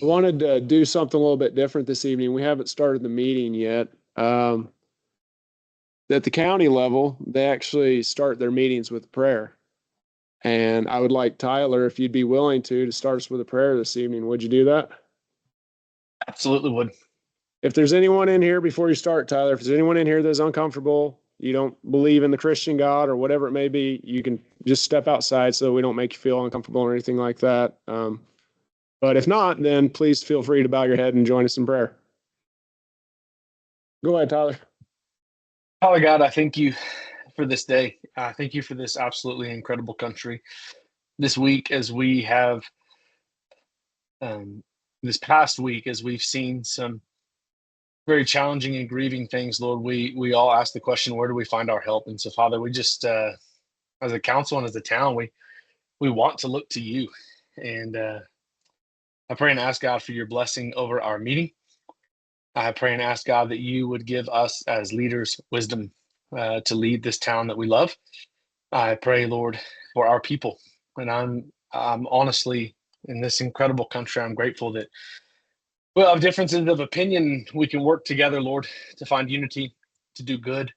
I wanted to do something a little bit different this evening. We haven't started the meeting yet. At the county level, they actually start their meetings with prayer. And I would like Tyler, if you'd be willing to start us with a prayer this evening. Would you do that? Absolutely would. If there's anyone in here, before you start, Tyler, if there's anyone in here that's uncomfortable, you don't believe in the Christian God or whatever it may be, you can just step outside so we don't make you feel uncomfortable or anything like that. But if not, then please feel free to bow your head and join us in prayer. Go ahead, Tyler. Father God, I thank you for this day. I thank you for this absolutely incredible country. This week, as we have, this past week, as we've seen some very challenging and grieving things, Lord, we all ask the question, where do we find our help? And so, Father, we just, as a council and as a town, we want to look to you. And I pray and ask God for your blessing over our meeting. I pray and ask God that you would give us as leaders wisdom to lead this town that we love. I pray, Lord, for our people. And I'm honestly, in this incredible country, I'm grateful that we'll have differences of opinion. We can work together, Lord, to find unity, to do good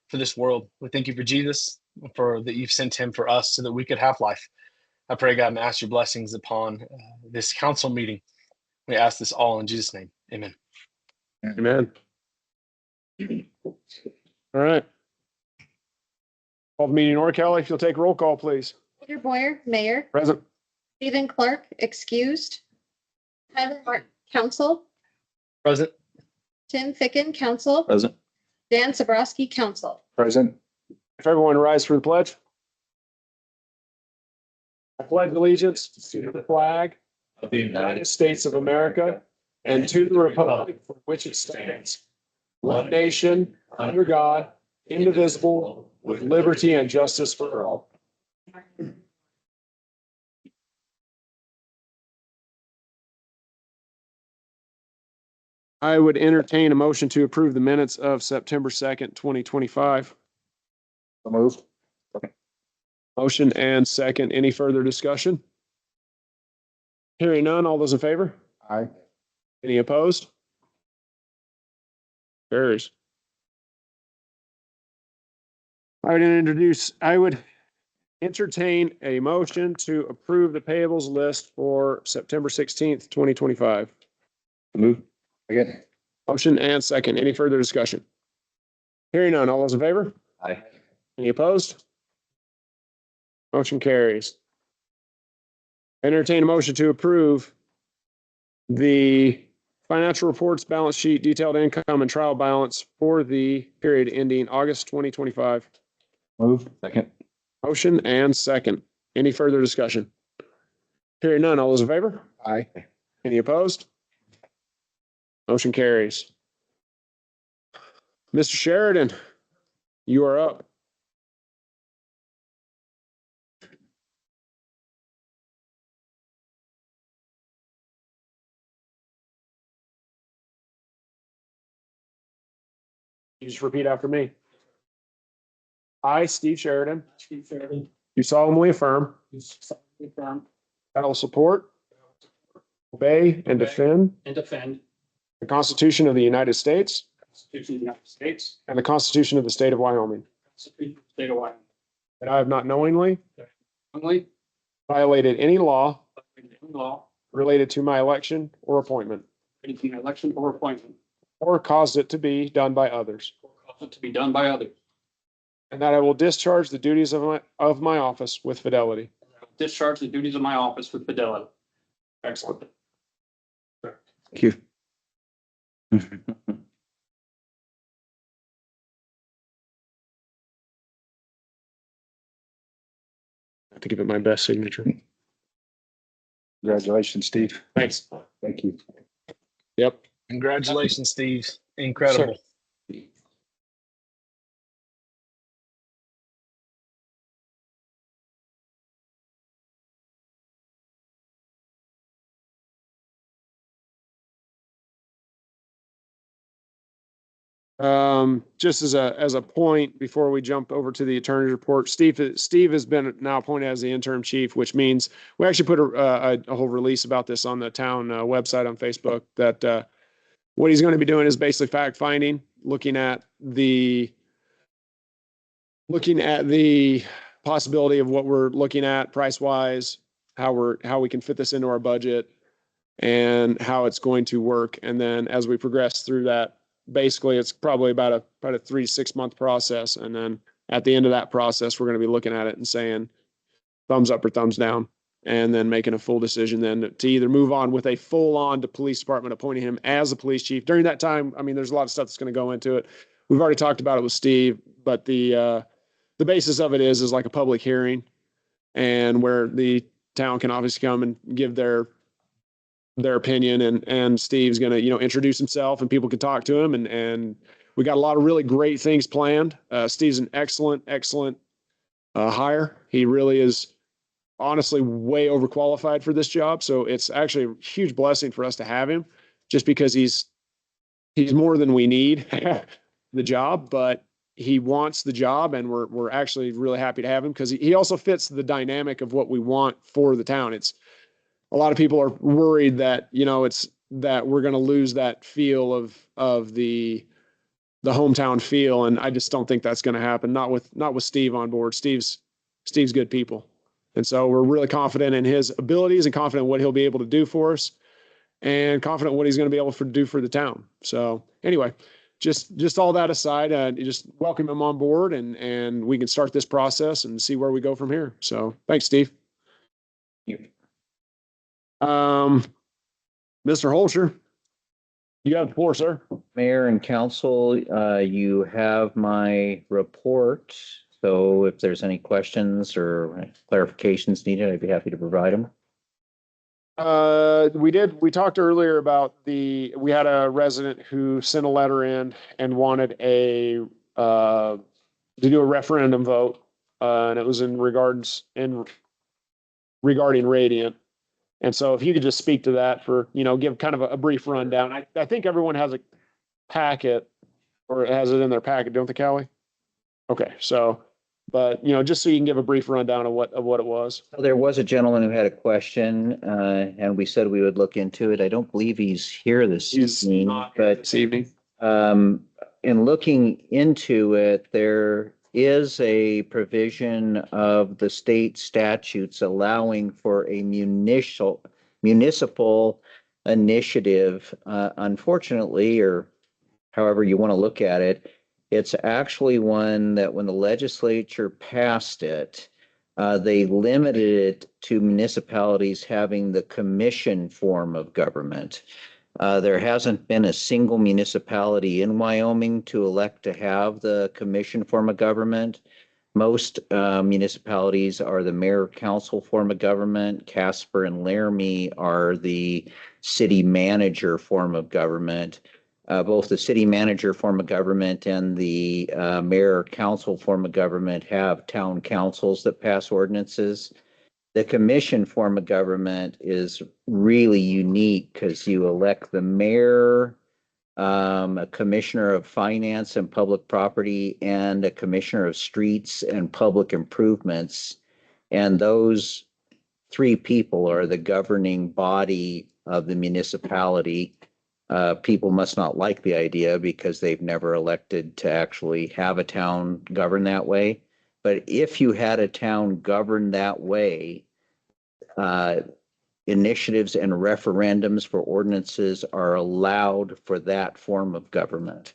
for this world. We thank you for Jesus, for that you've sent him for us so that we could have life. I pray, God, and ask your blessings upon this council meeting. We ask this all in Jesus' name. Amen. Amen. All right. Call the meeting order. Kelly, if you'll take roll call, please. Peter Boyer, Mayor. Present. Stephen Clark, excused. Tyler Martin, Council. Present. Tim Ficken, Council. Present. Dan Sabrowski, Council. Present. If everyone rise for the pledge. I pledge allegiance to the flag of the United States of America and to the republic for which it stands, one nation, under God, indivisible, with liberty and justice for all. I would entertain a motion to approve the minutes of September 2nd, 2025. So moved. Motion and second. Any further discussion? Hearing none, all those in favor? Aye. Any opposed? Carries. I would entertain a motion to approve the payables list for September 16th, 2025. Move. Again. Motion and second. Any further discussion? Hearing none, all those in favor? Aye. Any opposed? Motion carries. Entertain a motion to approve the financial reports, balance sheet, detailed income, and trial balance for the period ending August 2025. Move. Second. Motion and second. Any further discussion? Hearing none, all those in favor? Aye. Any opposed? Motion carries. Mr. Sheridan, you are up. You just repeat after me. I, Steve Sheridan, do solemnly affirm that I will support, obey, and defend the Constitution of the United States and the Constitution of the State of Wyoming. That I have not knowingly violated any law related to my election or appointment, or caused it to be done by others. And that I will discharge the duties of my office with fidelity. Excellent. Thank you. I have to give it my best signature. Congratulations, Steve. Thanks. Thank you. Yep. Congratulations, Steve. Incredible. Just as a point before we jump over to the attorney's report, Steve has been now appointed as the interim chief, which means we actually put a whole release about this on the town website on Facebook that what he's going to be doing is basically fact finding, looking at the possibility of what we're looking at price wise, how we can fit this into our budget and how it's going to work. And then as we progress through that, basically it's probably about a 3 to 6 month process. And then at the end of that process, we're going to be looking at it and saying thumbs up or thumbs down, and then making a full decision then to either move on with a full on to police department, appointing him as a police chief. During that time, I mean, there's a lot of stuff that's going to go into it. We've already talked about it with Steve, but the basis of it is like a public hearing, and where the town can obviously come and give their opinion, and Steve's going to, introduce himself and people can talk to him. And we got a lot of really great things planned. Steve's an excellent hire. He really is honestly way overqualified for this job. So it's actually a huge blessing for us to have him, just because he's more than we need the job, but he wants the job, and we're actually really happy to have him because he also fits the dynamic of what we want for the town. It's a lot of people are worried that, it's that we're going to lose that feel of the hometown feel. And I just don't think that's going to happen. Not with Steve on board. Steve's good people. And so we're really confident in his abilities and confident in what he'll be able to do for us, and confident in what he's going to be able to do for the town. So anyway, just all that aside, just welcome him on board, and we can start this process and see where we go from here. So thanks, Steve. Mr. Holscher, you have the floor, sir. Mayor and council, you have my report. So if there's any questions or clarifications needed, I'd be happy to provide them. We talked earlier about we had a resident who sent a letter in and wanted to do a referendum vote. And it was regarding Radiant. And so if you could just speak to that for, give kind of a brief rundown. I think everyone has a packet, or has it in their packet, don't they, Callie? Okay, so, but, just so you can give a brief rundown of what it was. There was a gentleman who had a question, and we said we would look into it. I don't believe he's here this evening, but This evening. in looking into it, there is a provision of the state statutes allowing for a municipal initiative. Unfortunately, or however you want to look at it, it's actually one that when the legislature passed it, they limited it to municipalities having the commission form of government. There hasn't been a single municipality in Wyoming to elect to have the commission form of government. Most municipalities are the mayor council form of government. Casper and Laramie are the city manager form of government. Both the city manager form of government and the mayor council form of government have town councils that pass ordinances. The commission form of government is really unique because you elect the mayor, a commissioner of finance and public property, and a commissioner of streets and public improvements. And those three people are the governing body of the municipality. People must not like the idea because they've never elected to actually have a town govern that way. But if you had a town govern that way, initiatives and referendums for ordinances are allowed for that form of government.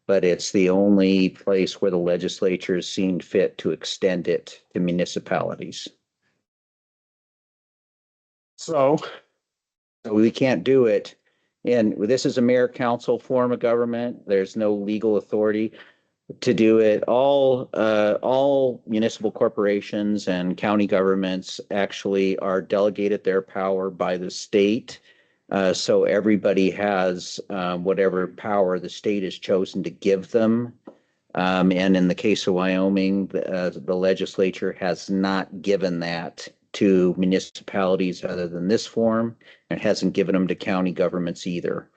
But it's the only place where the legislature has seen fit to extend it to municipalities. So we can't do it. And this is a mayor council form of government. There's no legal authority to do it. All municipal corporations and county governments actually are delegated their power by the state. So everybody has whatever power the state has chosen to give them. And in the case of Wyoming, the legislature has not given that to municipalities other than this form, and hasn't given them to county governments either.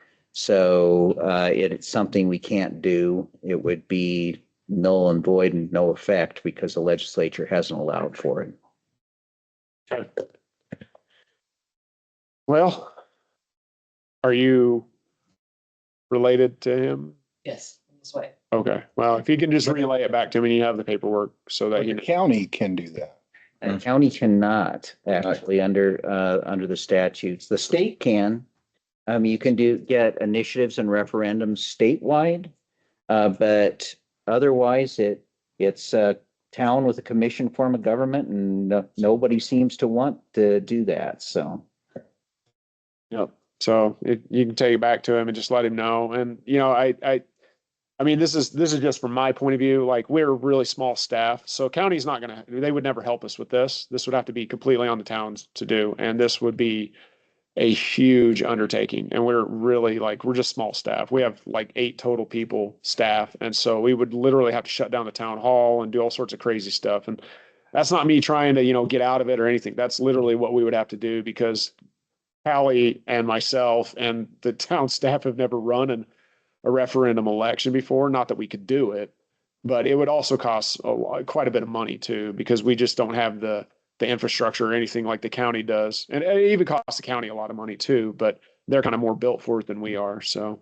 So it's something we can't do. It would be null and void and no effect because the legislature hasn't allowed for it. Okay. Well, are you related to him? Yes, this way. Okay, well, if you can just relay it back to me, you have the paperwork so that But you the know. county can do that. The county cannot actually under the statutes. The state can. You can get initiatives and referendums statewide, but otherwise it's a town with a commission form of government, and nobody seems to want to do that. So Yep. So you can take it back to him and just let him know. And, you know, I mean, this is just from my point of view, like we're a really small staff. So county's not they would never help us with this. This would have to be completely on the towns to do. And this would be a huge undertaking. And we're really we're just small staff. We have like 8 total people staff. And so we would literally have to shut down the town hall and do all sorts of crazy stuff. And that's not me trying to, you know, get out of it or anything. That's literally what we would have to do because Hallie and myself and the town staff have never run a referendum election before. Not that we could do it, but it would also cost quite a bit of money too, because we just don't have the infrastructure or anything like the county does. And it even costs the county a lot of money too, but they're kind of more built for it than we are. So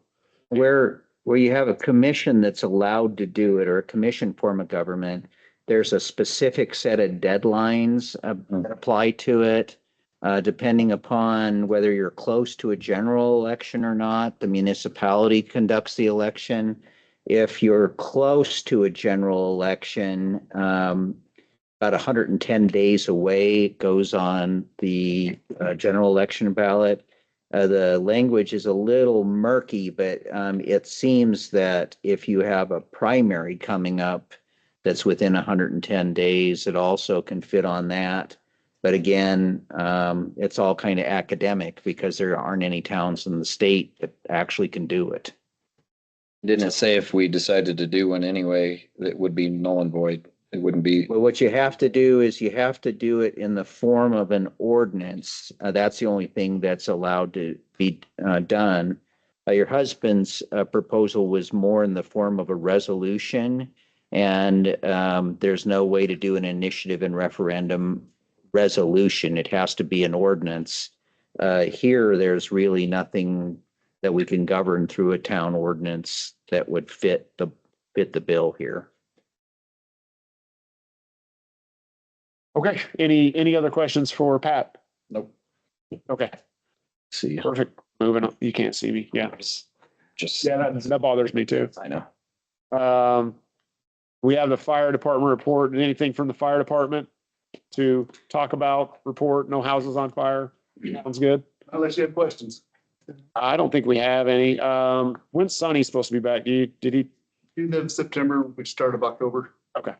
where you have a commission that's allowed to do it or a commission form of government, there's a specific set of deadlines that apply to it. Depending upon whether you're close to a general election or not, the municipality conducts the election. If you're close to a general election, about 110 days away, it goes on the general election ballot. The language is a little murky, but it seems that if you have a primary coming up that's within 110 days, it also can fit on that. But again, it's all kind of academic because there aren't any towns in the state that actually can do it. Didn't it say if we decided to do one anyway, it would be null and void? It wouldn't be. Well, what you have to do is you have to do it in the form of an ordinance. That's the only thing that's allowed to be done. Your husband's proposal was more in the form of a resolution, and there's no way to do an initiative and referendum resolution. It has to be an ordinance. Here, there's really nothing that we can govern through a town ordinance that would fit the bill here. okay. Any other questions for Pat? Nope. Okay, See, perfect. Moving on. You can't see me. Yeah. just, Yeah, that bothers me too. I know. We have the fire department report. And anything from the fire department to talk about? Report, no houses on fire. Sounds good. Unless you have questions. I don't think we have any. When's Sonny supposed to be back? Did he? End of September, which start of October. Okay.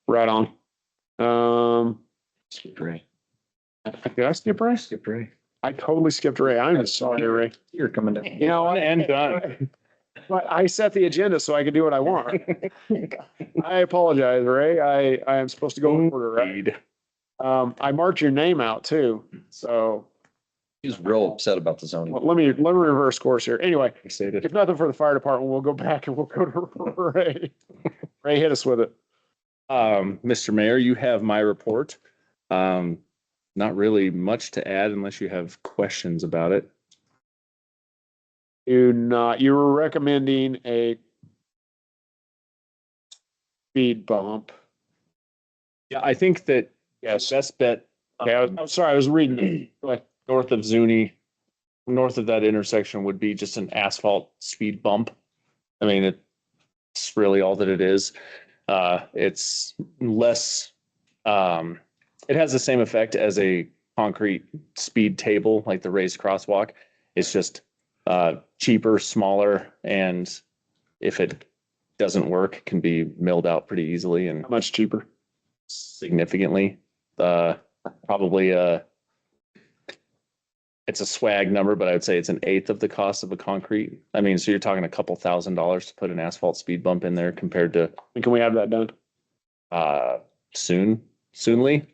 Right on. Skip Ray. Did I skip Ray? Skip Ray. I totally skipped Ray. I'm sorry, Ray. You're coming down. You know, And done. but I set the agenda so I could do what I want. I apologize, Ray. I am supposed to go in order, right? I marked your name out too. So He was real upset about the zoning. let me reverse course here. Anyway, Excited. if nothing for the fire department, we'll go back and we'll go to Ray. Ray, hit us with it. Mr. Mayor, you have my report. Not really much to add unless you have questions about it. You were recommending a speed bump. Yeah, I think that Yes. best bet Okay, I'm sorry, I was reading. Go ahead. north of Zuni, north of that intersection would be just an asphalt speed bump. I mean, it's really all that it is. It's less, it has the same effect as a concrete speed table, like the raised crosswalk. It's just cheaper, smaller, and if it doesn't work, it can be milled out pretty easily and How much cheaper? significantly. Probably it's a swag number, but I would say it's an eighth of the cost of a concrete. I mean, so you're talking a couple $1,000s to put an asphalt speed bump in there compared to And can we have that done? soonly.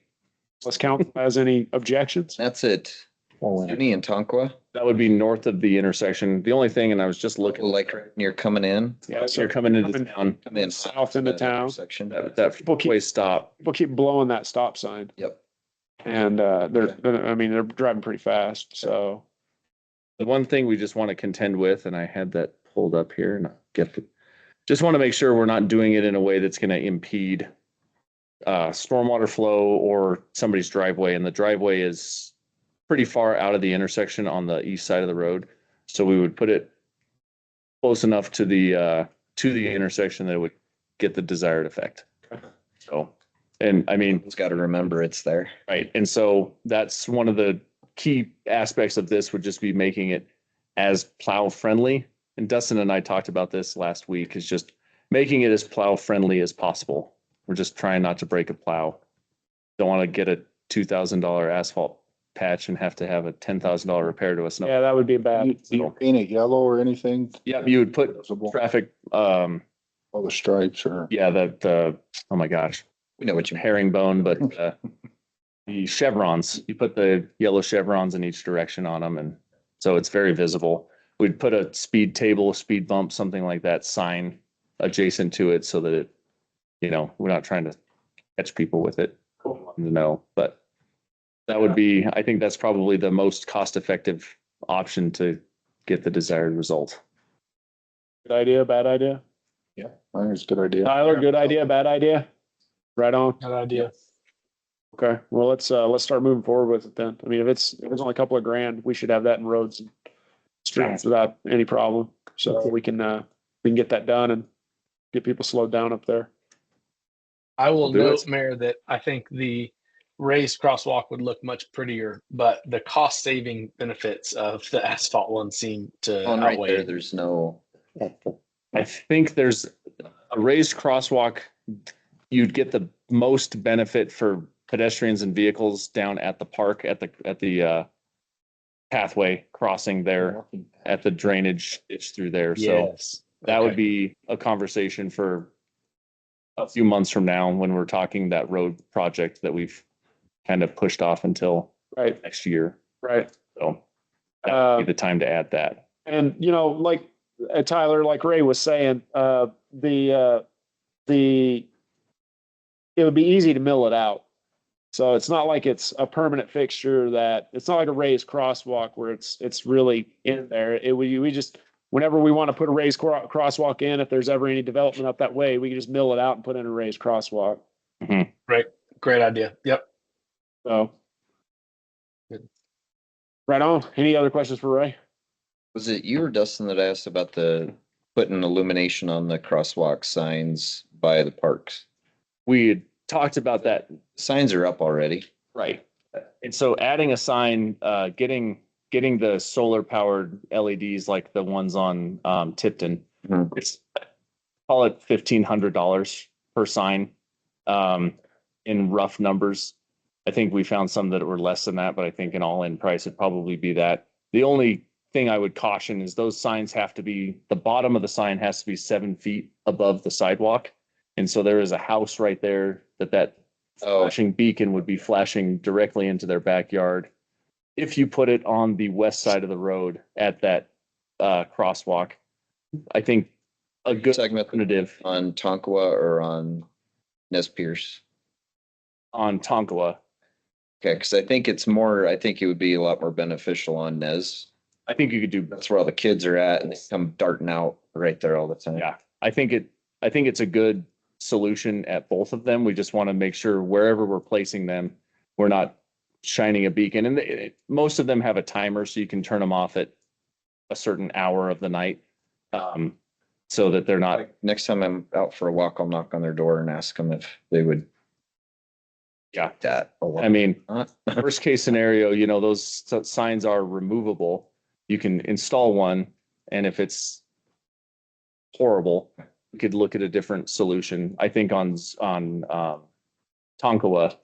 Let's count as any objections. That's it. Zuni and Tonqua. That would be north of the intersection. The only thing, and I was just looking, Like you're coming in, Yeah, you're coming into town, come in. South into town. Section. that People keep- four-way stop. People keep blowing that stop sign Yep. and, I mean, they're driving pretty fast, so. The one thing we just want to contend with, and I had that pulled up here and just want to make sure we're not doing it in a way that's going to impede stormwater flow or somebody's driveway. And the driveway is pretty far out of the intersection on the east side of the road. So we would put it close enough to the intersection that it would get the desired effect. So, and I mean, It's got to remember it's there. right. And so that's one of the key aspects of this would just be making it as plow friendly. And Dustin and I talked about this last week, is just making it as plow friendly as possible. We're just trying not to break a plow. Don't want to get a $2,000 asphalt patch and have to have a $10,000 repair to us. Yeah, that would be bad. Do you paint it yellow or anything? Yeah, you would put Visible? traffic, All the stripes or? yeah, the oh my gosh, We know what you mean. herringbone, but the chevrons, you put the yellow chevrons in each direction on them. And so it's very visible. We'd put a speed table, speed bump, something like that sign adjacent to it so that it, we're not trying to catch people with it. No, but that would be, I think that's probably the most cost-effective option to get the desired result. Good idea, bad idea? Yeah, I think it's a good idea. Tyler, good idea, bad idea? Right on. Good idea. Okay, well, let's start moving forward with it then. I mean, if it's only a couple of grand, we should have that in roads and streets without any problem. So we can get that done and get people slowed down up there. I will Do note, it. Mayor, that I think the raised crosswalk would look much prettier, but the cost saving benefits of the asphalt one seem to On right there, outweigh. there's no, I think there's a raised crosswalk. You'd get the most benefit for pedestrians and vehicles down at the park, at the pathway crossing there at the drainage ditch through there. So Yes. that would Okay. be a conversation for a few months from now when we're talking that road project that we've kind of pushed off until Right, next year. right. So that would be the time to add that. And like Tyler, like Ray was saying, it would be easy to mill it out. So it's not like it's a permanent fixture it's not like a raised crosswalk where it's really in there. We just, whenever we want to put a raised crosswalk in, if there's ever any development up that way, we can just mill it out and put in a raised crosswalk. Great idea. Yep. So. Good. Right on. Any other questions for Ray? was it you or Dustin that asked about the putting illumination on the crosswalk signs by the parks? We had talked about that. Signs are up already. Right. And so adding a sign, getting the solar powered LEDs like the ones on Tipton, Mhm. it's call it $1,500 per sign. In rough numbers. I think we found some that were less than that, but I think an all-in price would probably be that. The only thing I would caution is those signs have to be, the bottom of the sign has to be 7 feet above the sidewalk. And so there is a house right there that Oh, flashing beacon would be flashing directly into their backyard. If you put it on the west side of the road at that crosswalk, I think a good talking about alternative on Tonkawa or on Nez Pierce? on Tonkawa. Okay, because I think it would be a lot more beneficial on Nez. I think you could do, That's where all the kids are at and they come darting out right there all the time. yeah, I think it's a good solution at both of them. We just want to make sure wherever we're placing them, we're not shining a beacon. And most of them have a timer, so you can turn them off at a certain hour of the night. So that they're not, Next time I'm out for a walk, I'll knock on their door and ask them if they would. Yeah. That. I mean, Huh? worst case scenario, those signs are removable. You can install one, and if it's horrible, we could look at a different solution. I think on Tonkawa,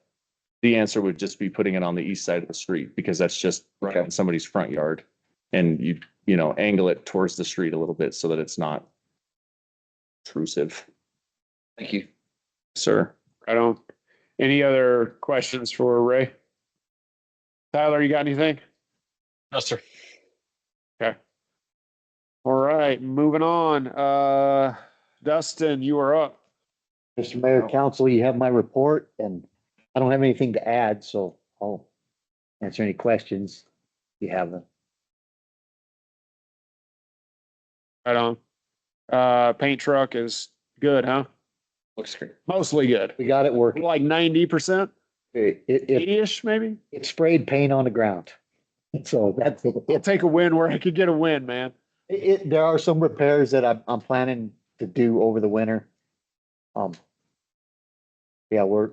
the answer would just be putting it on the east side of the street because that's just right in somebody's front yard. And you angle it towards the street a little bit so that it's not intrusive. Thank you. Sir. Right on. Any other questions for Ray? Tyler, you got anything? No, sir. All right, moving on. Dustin, you are up. Mr. Mayor, Council, you have my report and I don't have anything to add, so I'll answer any questions you have them. Right on. Paint truck is good, huh? Looks great. Mostly good. We got it working. Like 90%, It 80-ish maybe? sprayed paint on the ground. So that's I'll it. take a win where I could get a win, man. There are some repairs that I'm planning to do over the winter. Yeah, we're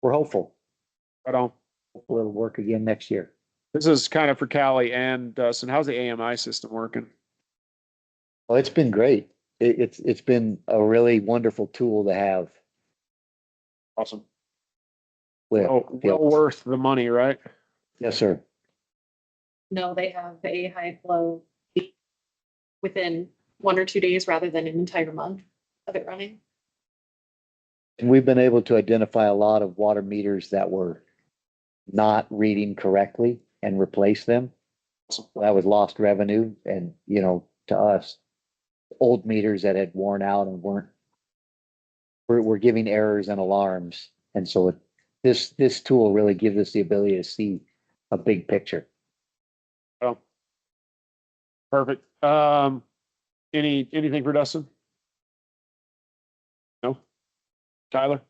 hopeful. Right on. Hopefully it'll work again next year. This is kind of for Callie and Dustin. How's the AMI system working? Well, it's been great. It's been a really wonderful tool to have Awesome. with. Well worth the money, right? Yes, sir. No, they have a high flow peak within 1 or 2 days rather than an entire month of it running. And we've been able to identify a lot of water meters that were not reading correctly and replace them. That was lost revenue and, you know, to us, old meters that had worn out and were giving errors and alarms. And so this tool really gives us the ability to see a big picture. Oh, perfect. Anything for Dustin? No? Tyler?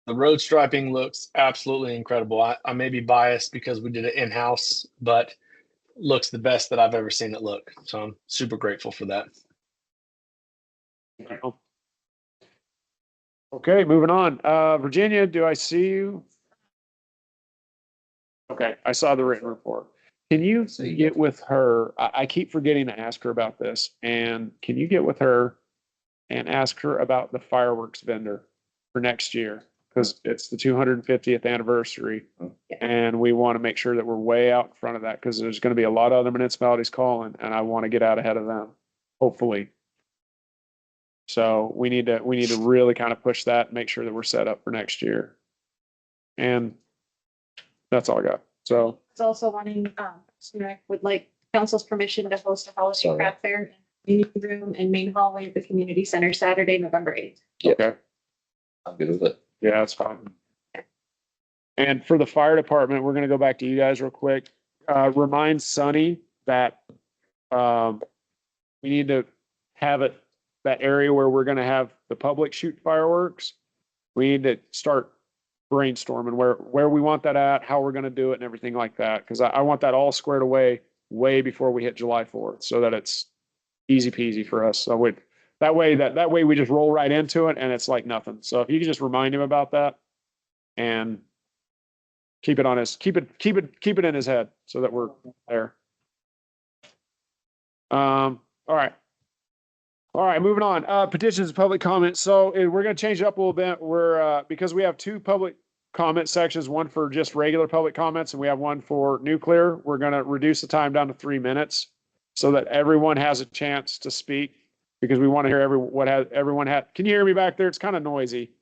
The road striping looks absolutely incredible. I may be biased because we did it in-house, but looks the best that I've ever seen it look. So I'm super grateful for that. Okay, moving on. Virginia, do I see you? Okay, I saw the written report. Can you get with her? I keep forgetting to ask her about this. And can you get with her and ask her about the fireworks vendor for next year? Because it's the 250th anniversary. And we want to make sure that we're way out in front of that because there's going to be a lot of other municipalities calling and I want to get out ahead of them, hopefully. So we need to really kind of push that and make sure that we're set up for next year. And that's all I got. So It's also wanting, SNREC would like council's permission to host a holiday Sorry. craft fair in the community room and main hallway of the community center Saturday, November 8th. okay. I'm good with it. Yeah, that's fine. And for the fire department, we're gonna go back to you guys real quick. Remind Sunny that we need to have it, that area where we're gonna have the public shoot fireworks. We need to start brainstorming where we want that at, how we're gonna do it and everything like that. Cause I want that all squared away way before we hit July 4th, so that it's easy peasy for us. So that way we just roll right into it and it's like nothing. So if you could just remind him about that and keep it in his head so that we're there. All right. All right, moving on. Petitions, public comment. So we're going to change it up a little bit. We're, because we have two public comment sections, one for just regular public comments and we have one for nuclear. We're going to reduce the time down to 3 minutes so that everyone has a chance to speak because we want to hear everyone had. Can you hear me back there? It's kind of noisy.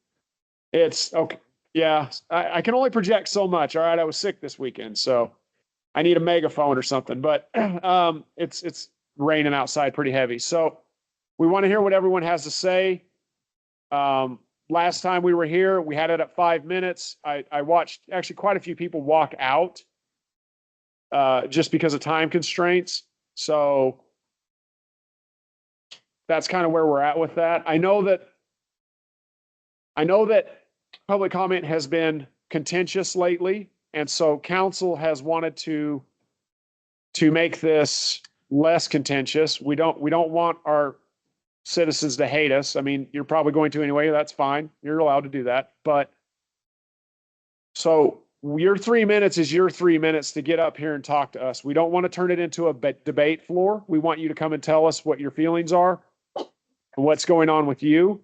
It's okay. Yeah, I can only project so much. All right, I was sick this weekend, so I need a megaphone or something. But it's raining outside pretty heavy, so we want to hear what everyone has to say. Last time we were here, we had it at 5 minutes. I watched actually quite a few people walk out just because of time constraints. So that's kind of where we're at with that. I know that public comment has been contentious lately, and so council has wanted to make this less contentious. We don't want our citizens to hate us. I mean, you're probably going to anyway. That's fine. You're allowed to do that. But so your 3 minutes is your 3 minutes to get up here and talk to us. We don't want to turn it into a debate floor. We want you to come and tell us what your feelings are and what's going on with you.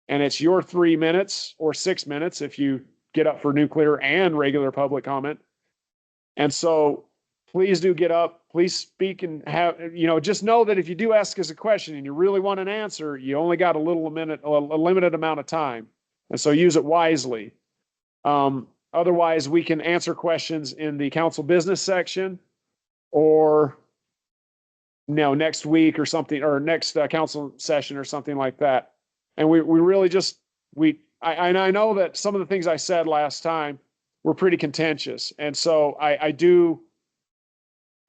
And it's your 3 minutes or 6 minutes if you get up for nuclear and regular public comment. And so please do get up, please speak and have, just know that if you do ask us a question and you really want an answer, you only got a limited amount of time. And so use it wisely. Otherwise we can answer questions in the council business section or next week or something, or next council session or something like that. And we really just, I know that some of the things I said last time were pretty contentious. And so I do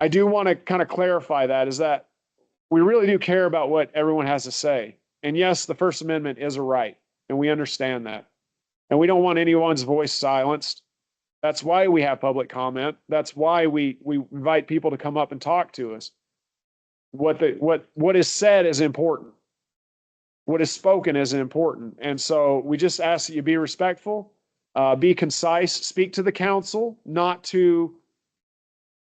want to kind of clarify that, is that we really do care about what everyone has to say. And yes, the First Amendment is a right, and we understand that. And we don't want anyone's voice silenced. That's why we have public comment. That's why we invite people to come up and talk to us. What is said is important. What is spoken is important. And so we just ask that you be respectful, be concise, speak to the council, not to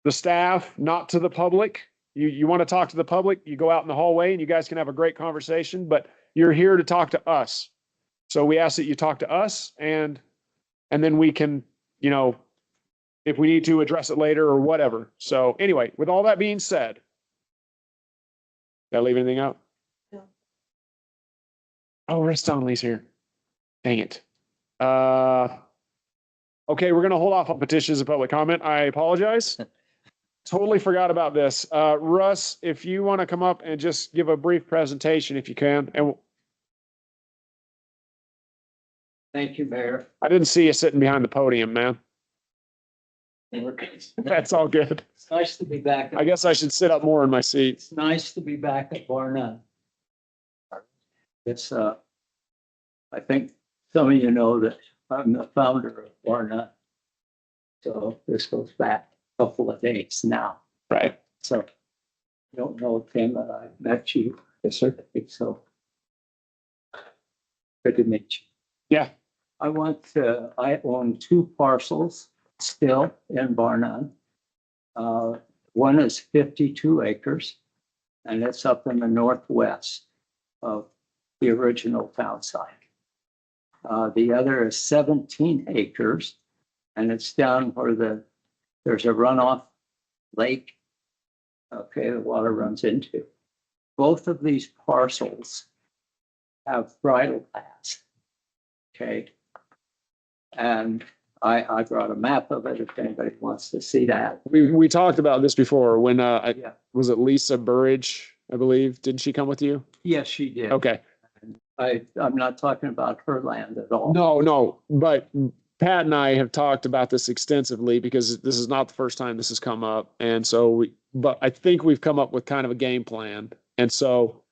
the staff, not to the public. You want to talk to the public, you go out in the hallway and you guys can have a great conversation, but you're here to talk to us. So we ask that you talk to us, and then we can, if we need to address it later or whatever. So anyway, with all that being said, did I leave anything out? No. Oh, Russ Donnelly's here. Dang it. Okay, we're gonna hold off on petitions and public comment. I apologize. Totally forgot about this. Russ, if you want to come up and just give a brief presentation, if you can. And Thank you, Mayor. I didn't see you sitting behind the podium, man. That's all good. It's nice to be back. I guess I should sit up more in my seat. It's nice to be back at Bar None. It's, I think some of you know that I'm the founder of Bar None. So this goes back a couple of days now. Right. So I don't know, Tim, that I met you. Yes, sir. I think so. Good to meet you. Yeah. I own 2 parcels still in Bar None. One is 52 acres, and it's up in the northwest of the original town site. The other is 17 acres, and it's down where there's a runoff lake. Okay, the water runs into. Both of these parcels have bridle paths. Okay. And I brought a map of it if anybody wants to see that. We talked about this before when Yeah. was it Lisa Burridge, I believe. Didn't she come with you? Yes, she did. Okay. I'm not talking about her land at all. No, but Pat and I have talked about this extensively because this is not the first time this has come up. And so but I think we've come up with kind of a game plan. And so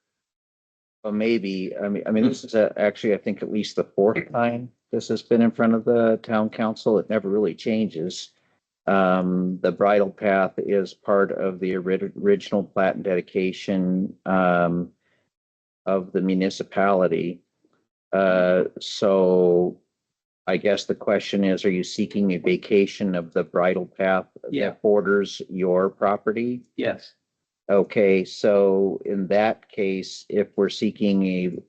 Well, maybe, I mean, this is actually, I think, at least the 4th time this has been in front of the town council. It never really changes. The bridle path is part of the original plat and dedication of the municipality. So I guess the question is, are you seeking a vacation of the bridle path Yeah. that borders your property? Yes. Okay, so in that case, if we're seeking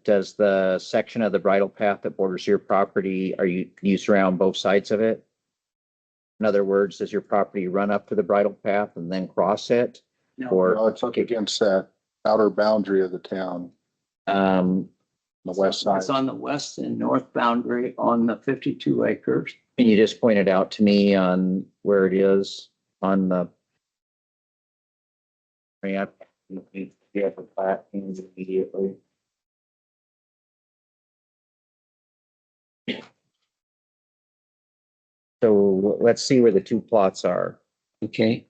does the section of the bridle path that borders your property, do you surround both sides of it? In other words, does your property run up to the bridle path and then cross it? No. Or, Well, it's up against that outer boundary of the town, um, the west side. It's on the west and north boundary on the 52 acres. can you just point it out to me on where it is on the? I mean, you have the plat immediately. So let's see where the 2 plots are. Okay.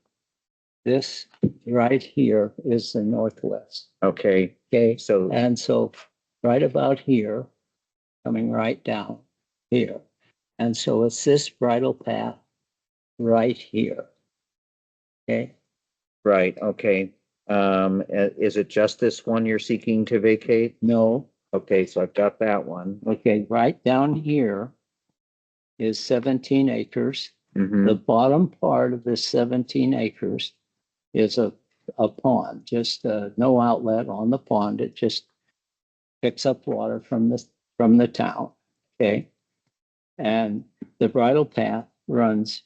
This right here is the northwest. Okay, Okay. so, And so right about here, coming right down here. And so it's this bridle path right here. Okay. right, okay. Is it just this one you're seeking to vacate? No. Okay, so I've got that one. Okay. Right down here is 17 acres. Mhm. The bottom part of this 17 acres is a pond, just no outlet on the pond. It just picks up water from the town. Okay. And the bridle path runs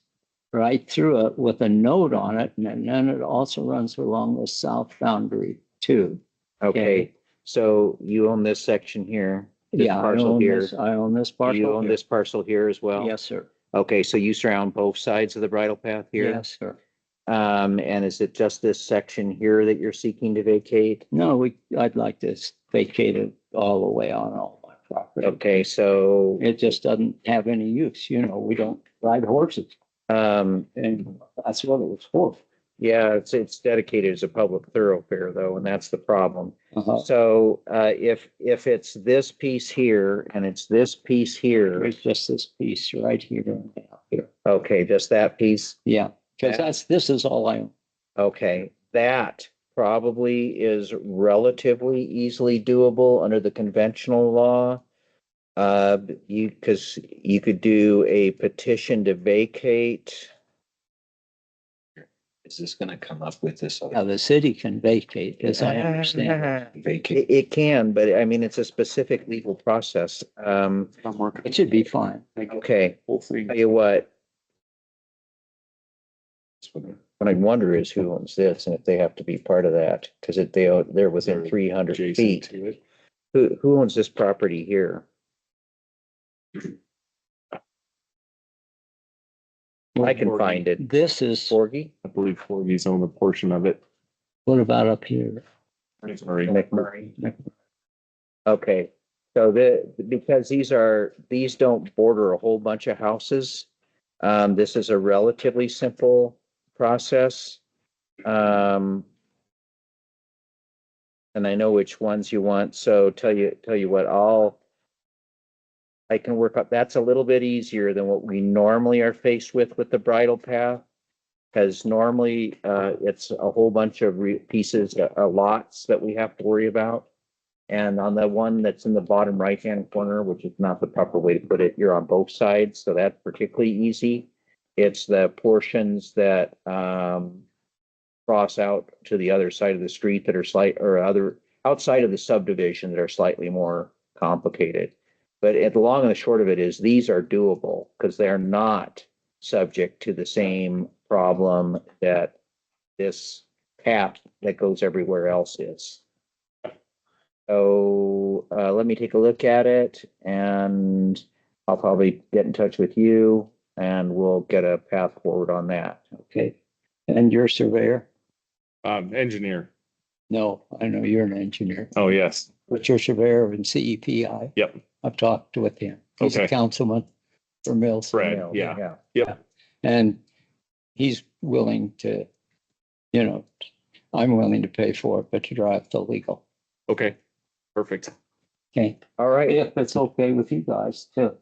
right through it with a node on it. And then it also runs along the south boundary too. Okay, so you own this section here? This Yeah, parcel here. I own this parcel. You own here. this parcel here as well? Yes, sir. Okay, so you surround both sides of the bridle path here? Yes, sir. And is it just this section here that you're seeking to vacate? No, I'd like to vacate it all the way on all my property. Okay, so, It just doesn't have any use, you know, we don't ride horses, and that's what it was for. yeah, it's dedicated as a public thoroughfare though, and that's the problem. Uh-huh. So, if it's this piece here and it's this piece here, It's just this piece right here and down here. okay, just that piece. Yeah, because this is all I own. Okay, that probably is relatively easily doable under the conventional law. Because you could do a petition to vacate. Is this gonna come up with this? Now, the city can vacate, as I understand. Vacate. It can, but I mean, it's a specific legal process. I'm working. It should be fine. Okay, Whole thing. tell you what, what I wonder is who owns this and if they have to be part of that, because they're within 300 Adjacent feet. to it. Who owns this property here? I can find it. This is, Forgy? I believe Forgy's own a portion of it. what about up here? Sorry. McMurray. Okay, so because these don't border a whole bunch of houses. This is a relatively simple process. And I know which ones you want, so tell you what, I can work up, that's a little bit easier than what we normally are faced with the bridle path. Because normally, it's a whole bunch of pieces, lots that we have to worry about. And on the one that's in the bottom right-hand corner, which is not the proper way to put it, you're on both sides, so that's particularly easy. It's the portions that, cross out to the other side of the street that are outside of the subdivision that are slightly more complicated. But the long and the short of it is these are doable because they're not subject to the same problem that this path that goes everywhere else is. So let me take a look at it and I'll probably get in touch with you and we'll get a path forward on that. Okay, and your surveyor? Engineer. No, I know you're an engineer, Oh, yes. but your surveyor in CEPI. Yep. I've talked with him. He's a Okay. councilman for Mills. Fred, yeah. And he's willing to, you know, I'm willing to pay for it, but to drive the legal. Okay, perfect. Okay, All right. if it's okay with you guys too.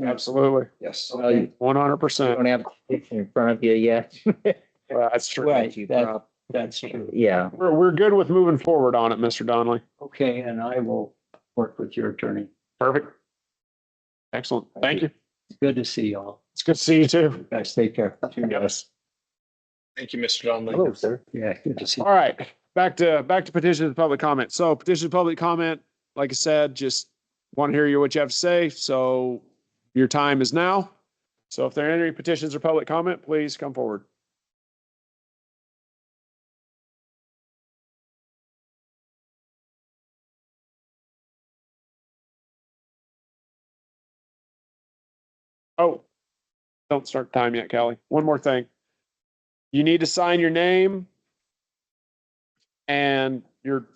Absolutely. Yes. 100%. Don't have a petition in front of you yet. That's true. Right, You that- prob- that's true. Yeah, We're good with moving forward on it, Mr. Donnelly. Okay, and I will work with your attorney. Perfect. Excellent. Thank you. It's good to see y'all. It's good to see you too. Guys, take care. Yes. Thank you, Mr. Donnelly. Hello, sir. Yeah, good to see you. All right, back to petition to public comment. So petition to public comment, like I said, just want to hear what you have to say. So your time is now. So if there are any petitions or public comment, please come forward. Oh, don't start the time yet, Kelly. One more thing. You need to sign your name and your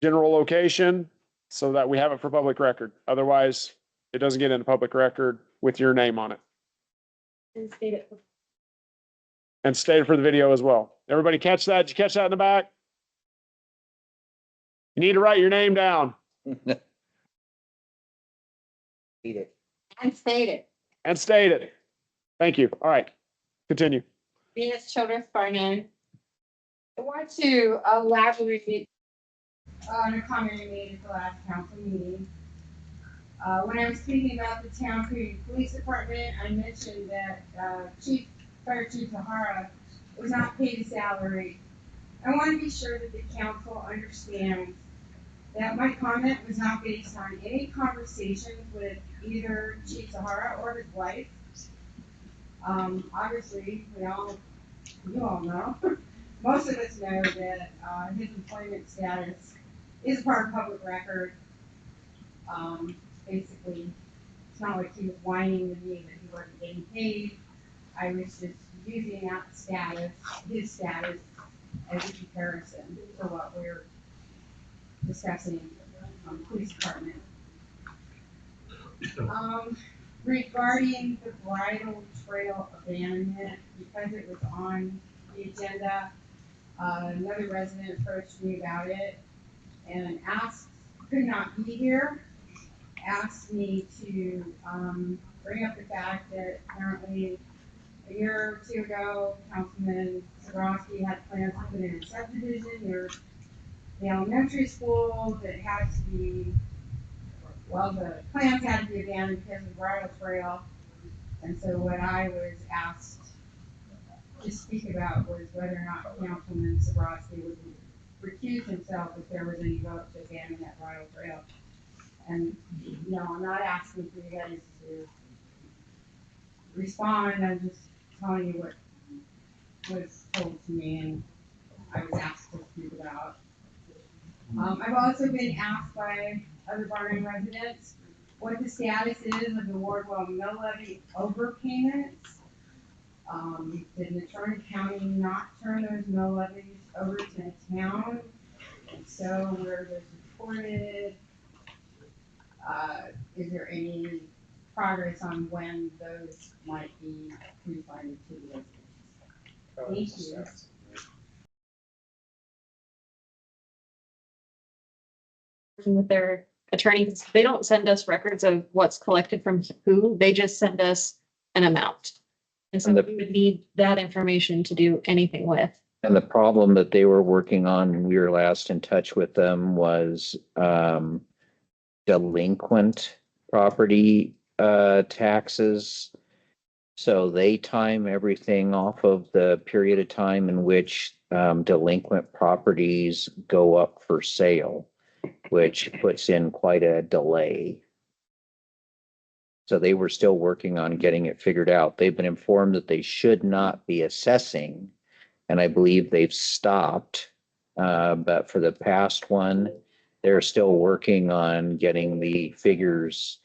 general location so that we have it for public record. Otherwise, it doesn't get into public record with your name on it. And state it. And state it for the video as well. Everybody catch that? Did you catch that in the back? You need to write your name down eat it. And state it. and state it. Thank you. All right, continue. Venus Childress Barnum. I want to elaborate on a comment I made at the last council meeting. When I was speaking about the town police department, I mentioned that Fire Chief Sahara was not paid a salary. I want to be sure that the council understands that my comment was not based on any conversations with either Chief Sahara or his wife. Obviously, you all know, most of us know that his employment status is part of public record. Basically, it's not like he was whining to me that he wasn't getting paid. I was just using that status, his status as a comparison to what we're discussing on the police department. Regarding the bridle trail abandonment, because it was on the agenda, another resident approached me about it and asked, could not be here, asked me to, bring up the fact that apparently a year or two ago, Councilman Zabrowski had plans to put in a subdivision near the elementary school that had to be, well, the plans had to be abandoned because of the bridle trail. And so what I was asked to speak about was whether or not Councilman Zabrowski would recuse himself if there was any vote to abandon that bridle trail. And, you know, I'm not asking for you guys to respond, I'm just telling you what was told to me and I was asked to speak about. I've also been asked by other Barnum residents what the status is of the Wardwell mill levy overpayments. Did Natrona County not turn those mill levies over to the town? And so were those reported? Is there any progress on when those might be refunded to the residents? Thank you. Working with their attorneys, they don't send us records of what's collected from who, they just send us an amount. And so we would need that information to do anything with. And the problem that they were working on, when we were last in touch with them, was delinquent property taxes. So they time everything off of the period of time in which delinquent properties go up for sale, which puts in quite a delay. So they were still working on getting it figured out. They've been informed that they should not be assessing, and I believe they've stopped. But for the past one, they're still working on getting the figures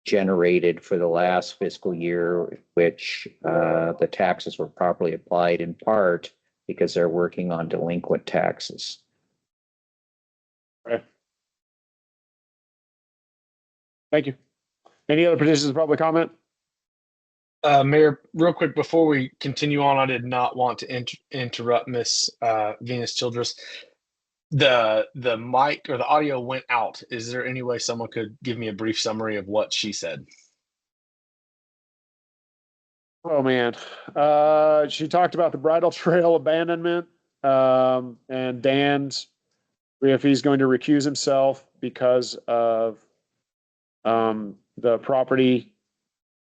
generated for the last fiscal year, which the taxes were properly applied in part because they're working on delinquent taxes. Okay. Thank you. Any other petitions of public comment? Mayor, real quick before we continue on, I did not want to interrupt Miss Venus Childress. The mic or the audio went out. Is there any way someone could give me a brief summary of what she said? Oh, man. She talked about the bridle trail abandonment, and Dan's, if he's going to recuse himself because of the property,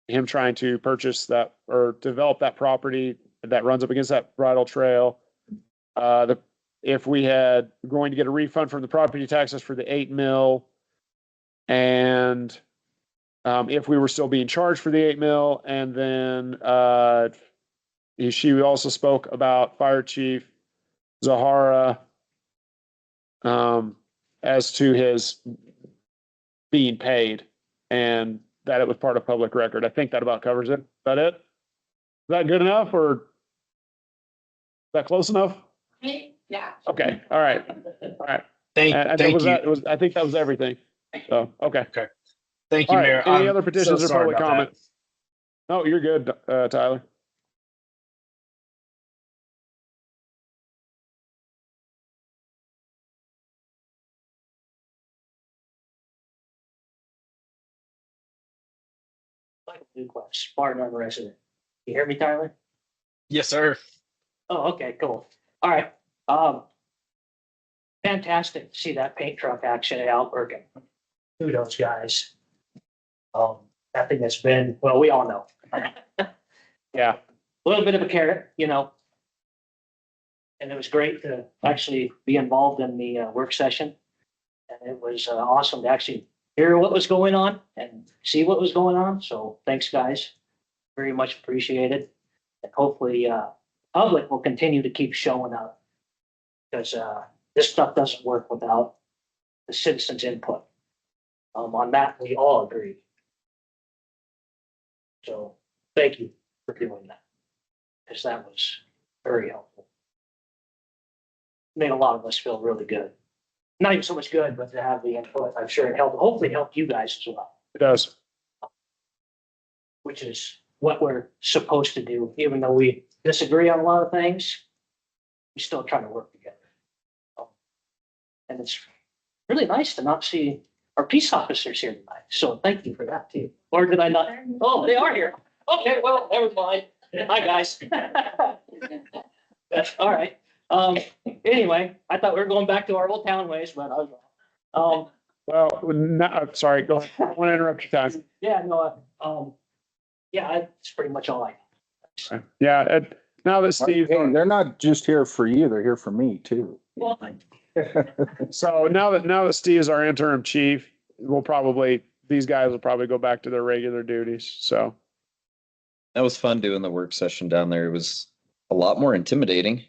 him trying to purchase that or develop that property that runs up against that bridle trail. If we had going to get a refund from the property taxes for the 8 mil, and if we were still being charged for the 8 mil, and then she also spoke about Fire Chief Zahara as to his being paid and that it was part of public record. I think that about covers it. Is that it? Is that good enough or is that close enough? Yeah. Okay. All right. All right. Thank you. I think that was everything. So, okay. Thank you, All right. Mayor. Any I'm other petitions so or sorry public about comment? that. No, you're good, Tyler. Michael Duquesne, Spartan resident. You hear me, Tyler? Yes, sir. Oh, okay, cool. All right. Fantastic to see that paint truck action at Albergan. Kudos, guys. I think that's been, well, we all know. Yeah. A little bit of a carrot, you know. And it was great to actually be involved in the work session. And it was awesome to actually hear what was going on and see what was going on. So thanks, guys. Very much appreciated. And hopefully, public will continue to keep showing up. Because this stuff doesn't work without the citizens' input. On that, we all agree. So thank you for doing that. because that was very helpful. Made a lot of us feel really good. Not even so much good, but to have the input, I'm sure it helped, hopefully it helped you guys as well, It does. which is what we're supposed to do. Even though we disagree on a lot of things, we still try to work together. And it's really nice to not see our peace officers here tonight. So thank you for that too. Or did I not? Oh, they are here. Okay, well, never mind. Hi, guys. That's all right. Anyway, I thought we were going back to our old town ways, but I was wrong. Well, sorry, go ahead. I don't want to interrupt your time. Yeah, no, yeah, that's pretty much all I. Yeah, now that Steve, Hey, they're not just here for you, they're here for me too. Well, so now that Steve is our interim chief, these guys will probably go back to their regular duties. So That was fun doing the work session down there. It was a lot more intimidating.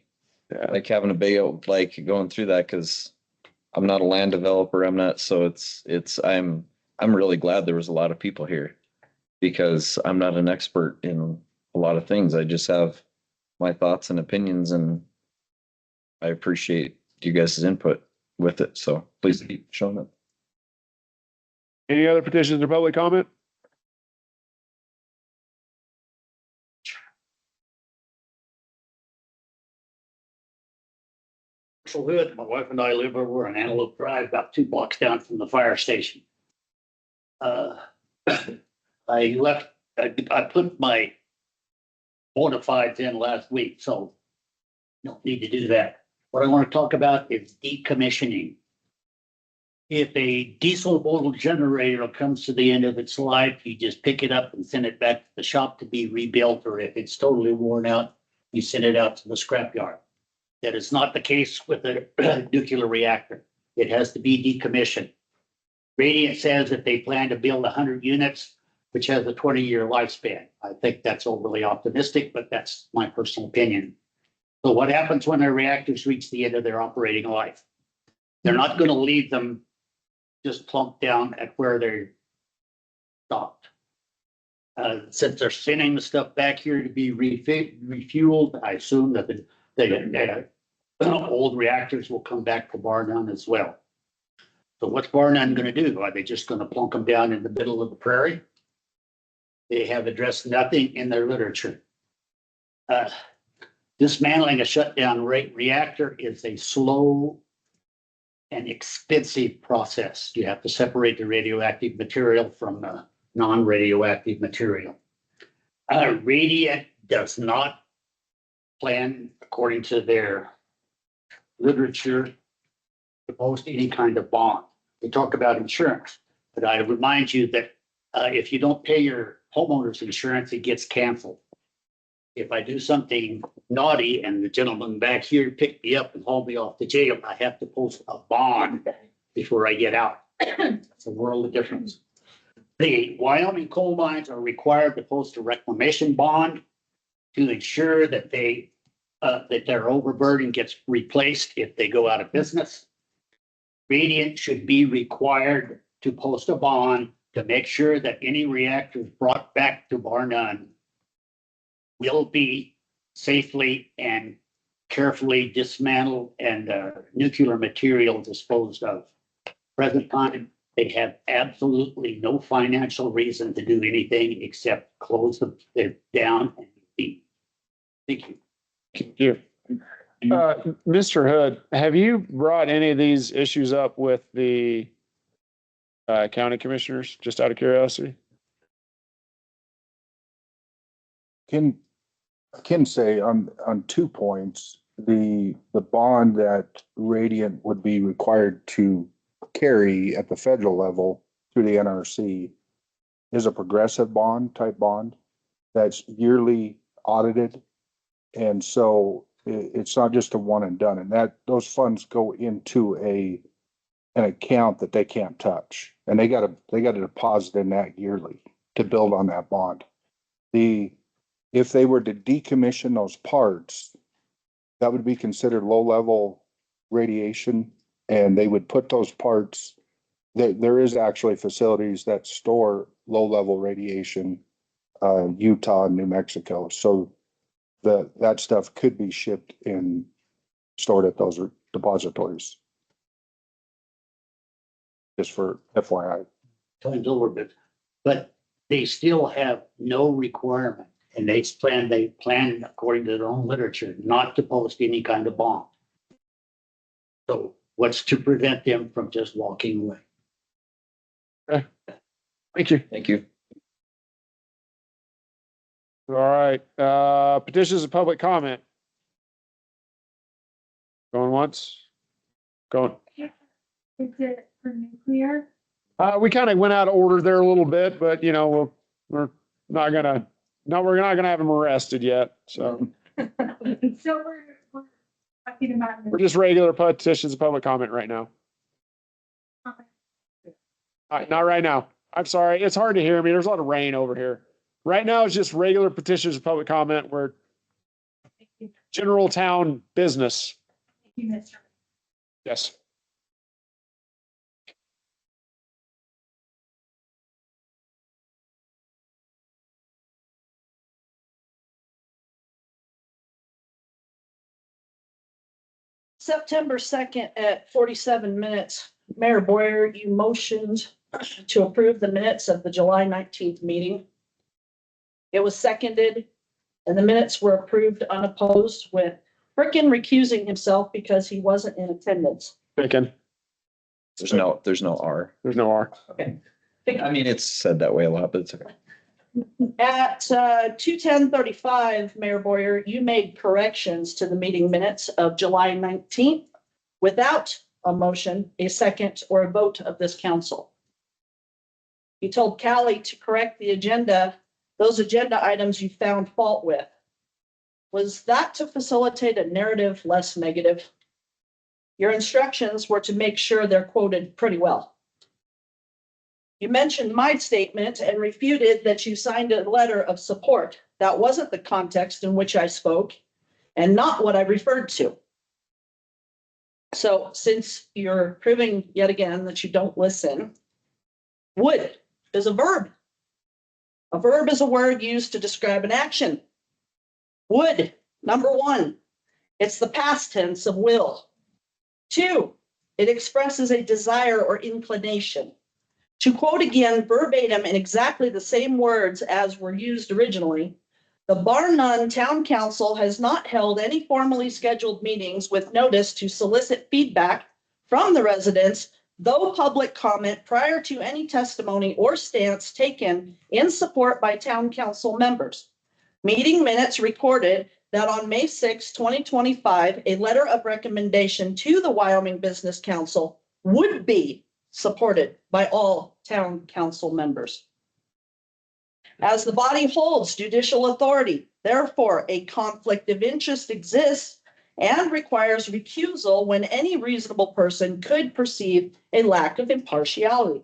yeah, Like having a big, like going through that, because I'm not a land developer. I'm really glad there was a lot of people here, because I'm not an expert in a lot of things. I just have my thoughts and opinions, and I appreciate you guys' input with it. So please keep showing up. any other petitions or public comment? Marshall Hood, my wife and I live over on Antelope Drive, about 2 blocks down from the fire station. I put my bona fides in last week, so don't need to do that. What I want to talk about is decommissioning. If a diesel motor generator comes to the end of its life, you just pick it up and send it back to the shop to be rebuilt, or if it's totally worn out, you send it out to the scrapyard. That is not the case with a nuclear reactor. It has to be decommissioned. Radiant says that they plan to build 100 units, which has a 20-year lifespan. I think that's overly optimistic, but that's my personal opinion. So what happens when their reactors reach the end of their operating life? They're not going to leave them just plump down at where they're stopped. Since they're sending the stuff back here to be refueled, I assume that the old reactors will come back to Barnum as well. So what's Barnum going to do? Are they just going to plunk them down in the middle of the prairie? They have addressed nothing in their literature. Dismantling a shutdown reactor is a slow and expensive process. You have to separate the radioactive material from the non-radioactive material. Radiant does not plan, according to their literature, to post any kind of bond. They talk about insurance, but I remind you that if you don't pay your homeowner's insurance, it gets canceled. If I do something naughty and the gentleman back here picked me up and hauled me off to jail, I have to post a bond before I get out. It's a world of difference. The Wyoming coal mines are required to post a reclamation bond to ensure that that their overburden gets replaced if they go out of business. Radiant should be required to post a bond to make sure that any reactors brought back to bar none will be safely and carefully dismantled and nuclear material disposed of. Present time, they have absolutely no financial reason to do anything except close them down and be. Thank you. Thank you. Mr. Hood, have you brought any of these issues up with the county commissioners, just out of curiosity? I can say on 2 points, the bond that Radiant would be required to carry at the federal level through the NRC is a progressive bond type bond that's yearly audited. And so it's not just a one and done, and that those funds go into an account that they can't touch, and they got to deposit in that yearly to build on that bond. If they were to decommission those parts, that would be considered low level radiation, and they would put those parts. There is actually facilities that store low level radiation, Utah and New Mexico. So that stuff could be shipped and stored at those depositories. Just for FYI. Time's over, but they still have no requirement. And they plan according to their own literature, not to post any kind of bond. So what's to prevent them from just walking away? Thank you. Thank you. All right, petitions of public comment. Going once? Going, Is it for nuclear? we kind of went out of order there a little bit, but you know, we're not gonna have them arrested yet, so. So we're talking about. We're just regular petitions of public comment right now. All right, not right now. I'm sorry, it's hard to hear me. There's a lot of rain over here. Right now, it's just regular petitions of public comment where general town business. Thank you, Mr. Yes. September 2nd at 47 minutes, Mayor Boyer, you motioned to approve the minutes of the July 19th meeting. It was seconded and the minutes were approved unopposed with Frickin recusing himself because he wasn't in attendance. Thinking. There's no R. There's no R. Okay. I mean, it's said that way a lot, but it's okay. At 2:10:35, Mayor Boyer, you made corrections to the meeting minutes of July 19th without a motion, a second, or a vote of this council. You told Callie to correct the agenda, those agenda items you found fault with. Was that to facilitate a narrative less negative? Your instructions were to make sure they're quoted pretty well. You mentioned my statement and refuted that you signed a letter of support. That wasn't the context in which I spoke and not what I referred to. So since you're proving yet again that you don't listen, would is a verb. A verb is a word used to describe an action. Would, number one, it's the past tense of will. Two, it expresses a desire or inclination. To quote again verbatim in exactly the same words as were used originally, the Bar None Town Council has not held any formally scheduled meetings with notice to solicit feedback from the residents, though public comment prior to any testimony or stance taken in support by Town Council members. Meeting minutes recorded that on May 6, 2025, a letter of recommendation to the Wyoming Business Council would be supported by all town council members. As the body holds judicial authority, therefore, a conflict of interest exists and requires recusal when any reasonable person could perceive a lack of impartiality.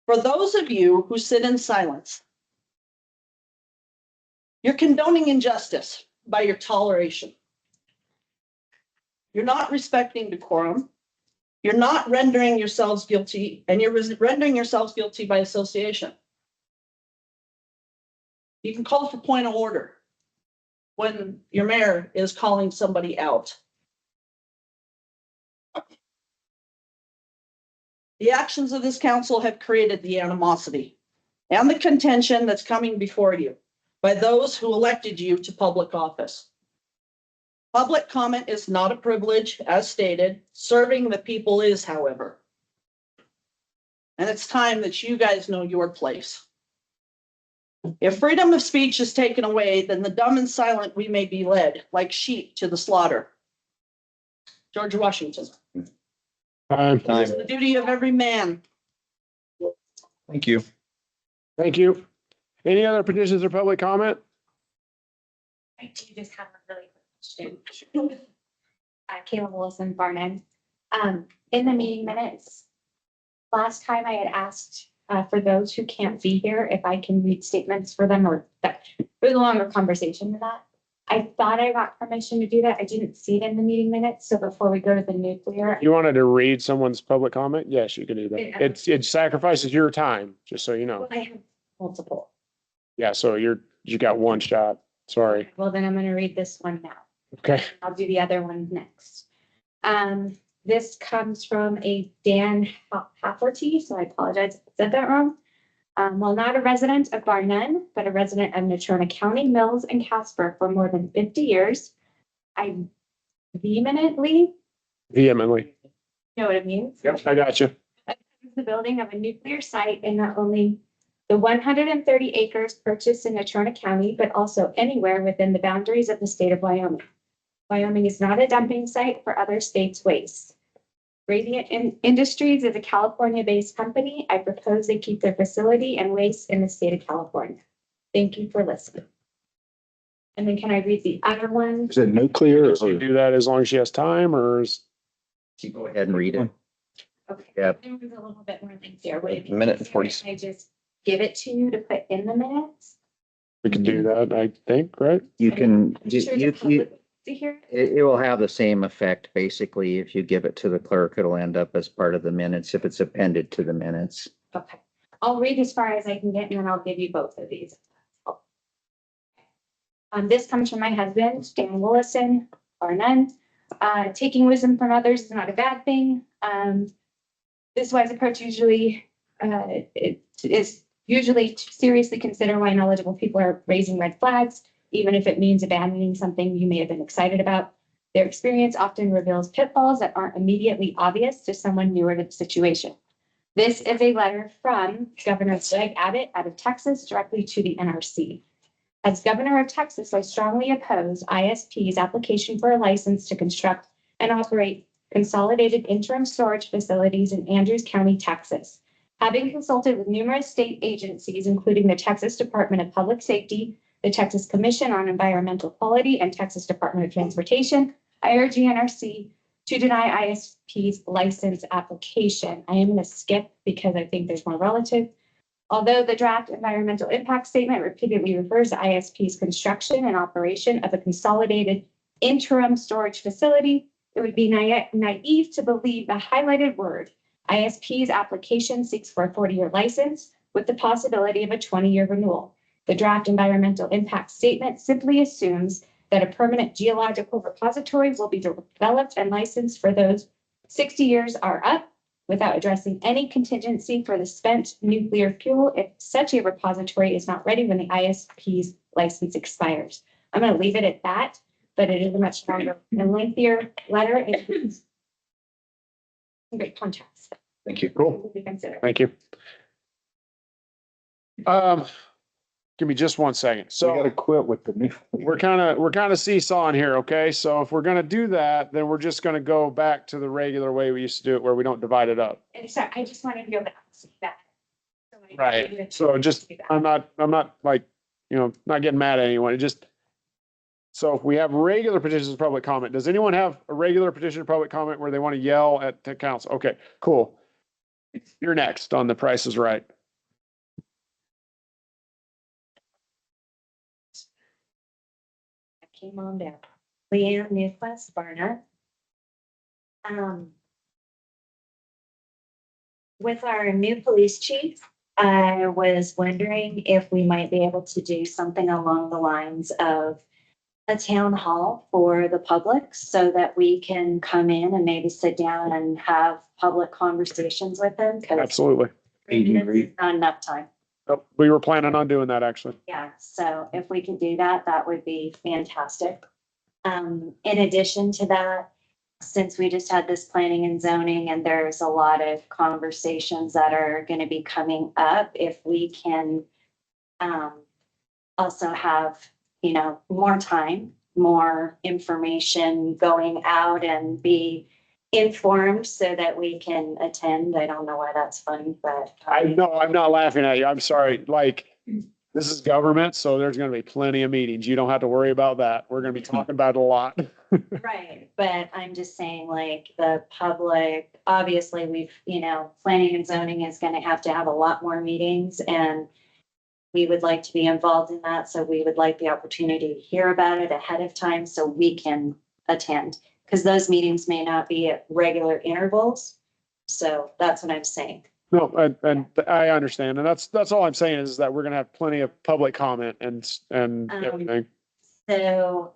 For those of you who sit in silence, you're condoning injustice by your toleration. You're not respecting decorum. You're not rendering yourselves guilty, and you're rendering yourselves guilty by association. You can call for point of order when your mayor is calling somebody out. The actions of this council have created the animosity and the contention that's coming before you by those who elected you to public office. Public comment is not a privilege, as stated. Serving the people is, however. And it's time that you guys know your place. If freedom of speech is taken away, then the dumb and silent we may be led, like sheep to the slaughter. George Washington. Time. It's the duty of every man. Thank you. Thank you. Any other petitions or public comment? I do just have a really quick question. Kayla Wilson, Barnum. In the meeting minutes, last time I had asked for those who can't be here if I can read statements for them, or that there's a longer conversation than that. I thought I got permission to do that. I didn't see it in the meeting minutes. So before we go to the nuclear, You wanted to read someone's public comment? Yes, you can do that. Yeah. It sacrifices your time, just so you know. I have multiple. Yeah, so you got one shot. Sorry. Well, then I'm gonna read this one now. Okay. I'll do the other one next. This comes from a Dan Hafferty, so I apologize if I said that wrong. While not a resident of Bar None, but a resident of Natrona County, Mills, and Casper for more than 50 years, I vehemently, Vehemently. know what it means? Yep, I got you. The building of a nuclear site in not only the 130 acres purchased in Natrona County, but also anywhere within the boundaries of the state of Wyoming. Wyoming is not a dumping site for other states' waste. Radiant Industries is a California-based company. I propose they keep their facility and waste in the state of California. Thank you for listening. And then can I read the other one? Is it nuclear So you or? do that as long as she has time, or is? You go ahead and read it. Okay. Yep. There was a little bit more lengthier. Would it be Minute and easier 40. if I just give it to you to put in the minutes? We can do that, I think, right? You can, I'm sure the you, public wants to hear it. it will have the same effect, basically. If you give it to the clerk, it'll end up as part of the minutes if it's appended to the minutes. Okay, I'll read as far as I can get and then I'll give you both of these. This comes from my husband, Dan Willison, or none. Taking wisdom from others is not a bad thing. This wise approach usually, it is usually to seriously consider why knowledgeable people are raising red flags, even if it means abandoning something you may have been excited about. Their experience often reveals pitfalls that aren't immediately obvious to someone newer to the situation. This is a letter from Governor Greg Abbott out of Texas directly to the NRC. As governor of Texas, I strongly oppose ISP's application for a license to construct and operate consolidated interim storage facilities in Andrews County, Texas. Having consulted with numerous state agencies, including the Texas Department of Public Safety, the Texas Commission on Environmental Quality, and Texas Department of Transportation, I urge the NRC to deny ISP's license application. I am going to skip because I think there's more relative. Although the draft environmental impact statement repeatedly refers to ISP's construction and operation of a consolidated interim storage facility, it would be naive to believe the highlighted word. ISP's application seeks for a 40-year license with the possibility of a 20-year renewal. The draft environmental impact statement simply assumes that a permanent geological repository will be developed and licensed for those 60 years are up, without addressing any contingency for the spent nuclear fuel if such a repository is not ready when the ISP's license expires. I'm going to leave it at that, but it is a much longer and lengthier letter. It's great context. Thank you. Cool. To consider. Thank you. Give me just 1 second. So we gotta So quit with the new. we're kind of seesawing here, okay? So if we're gonna do that, then we're just gonna go back to the regular way we used to do it, where we don't divide it up. And so I just wanted to be able to see that. Right. So just, I'm not like, not getting mad at anyone. It just, so if we have regular petitions of public comment, does anyone have a regular petition of public comment where they want to yell at the council? Okay, cool. You're next on The Price is Right. Came on down. Leanne Northwest Barner. With our new police chief, I was wondering if we might be able to do something along the lines of a town hall for the public so that we can come in and maybe sit down and have public conversations with them. Because Absolutely. not enough time. Oh, we were planning on doing that, actually. Yeah, so if we could do that, that would be fantastic. In addition to that, since we just had this planning and zoning and there's a lot of conversations that are going to be coming up, if we can also have, more time, more information going out and be informed so that we can attend. I don't know why that's funny, but I'm not laughing at you. I'm sorry. Like, this is government, so there's gonna be plenty of meetings. You don't have to worry about that. We're gonna be talking about it a lot. right. But I'm just saying, like, the public, obviously, we've, planning and zoning is gonna have to have a lot more meetings, and we would like to be involved in that. So we would like the opportunity to hear about it ahead of time so we can attend. Because those meetings may not be at regular intervals. So that's what I'm saying. No, and I understand. And that's all I'm saying is that we're gonna have plenty of public comment and everything. So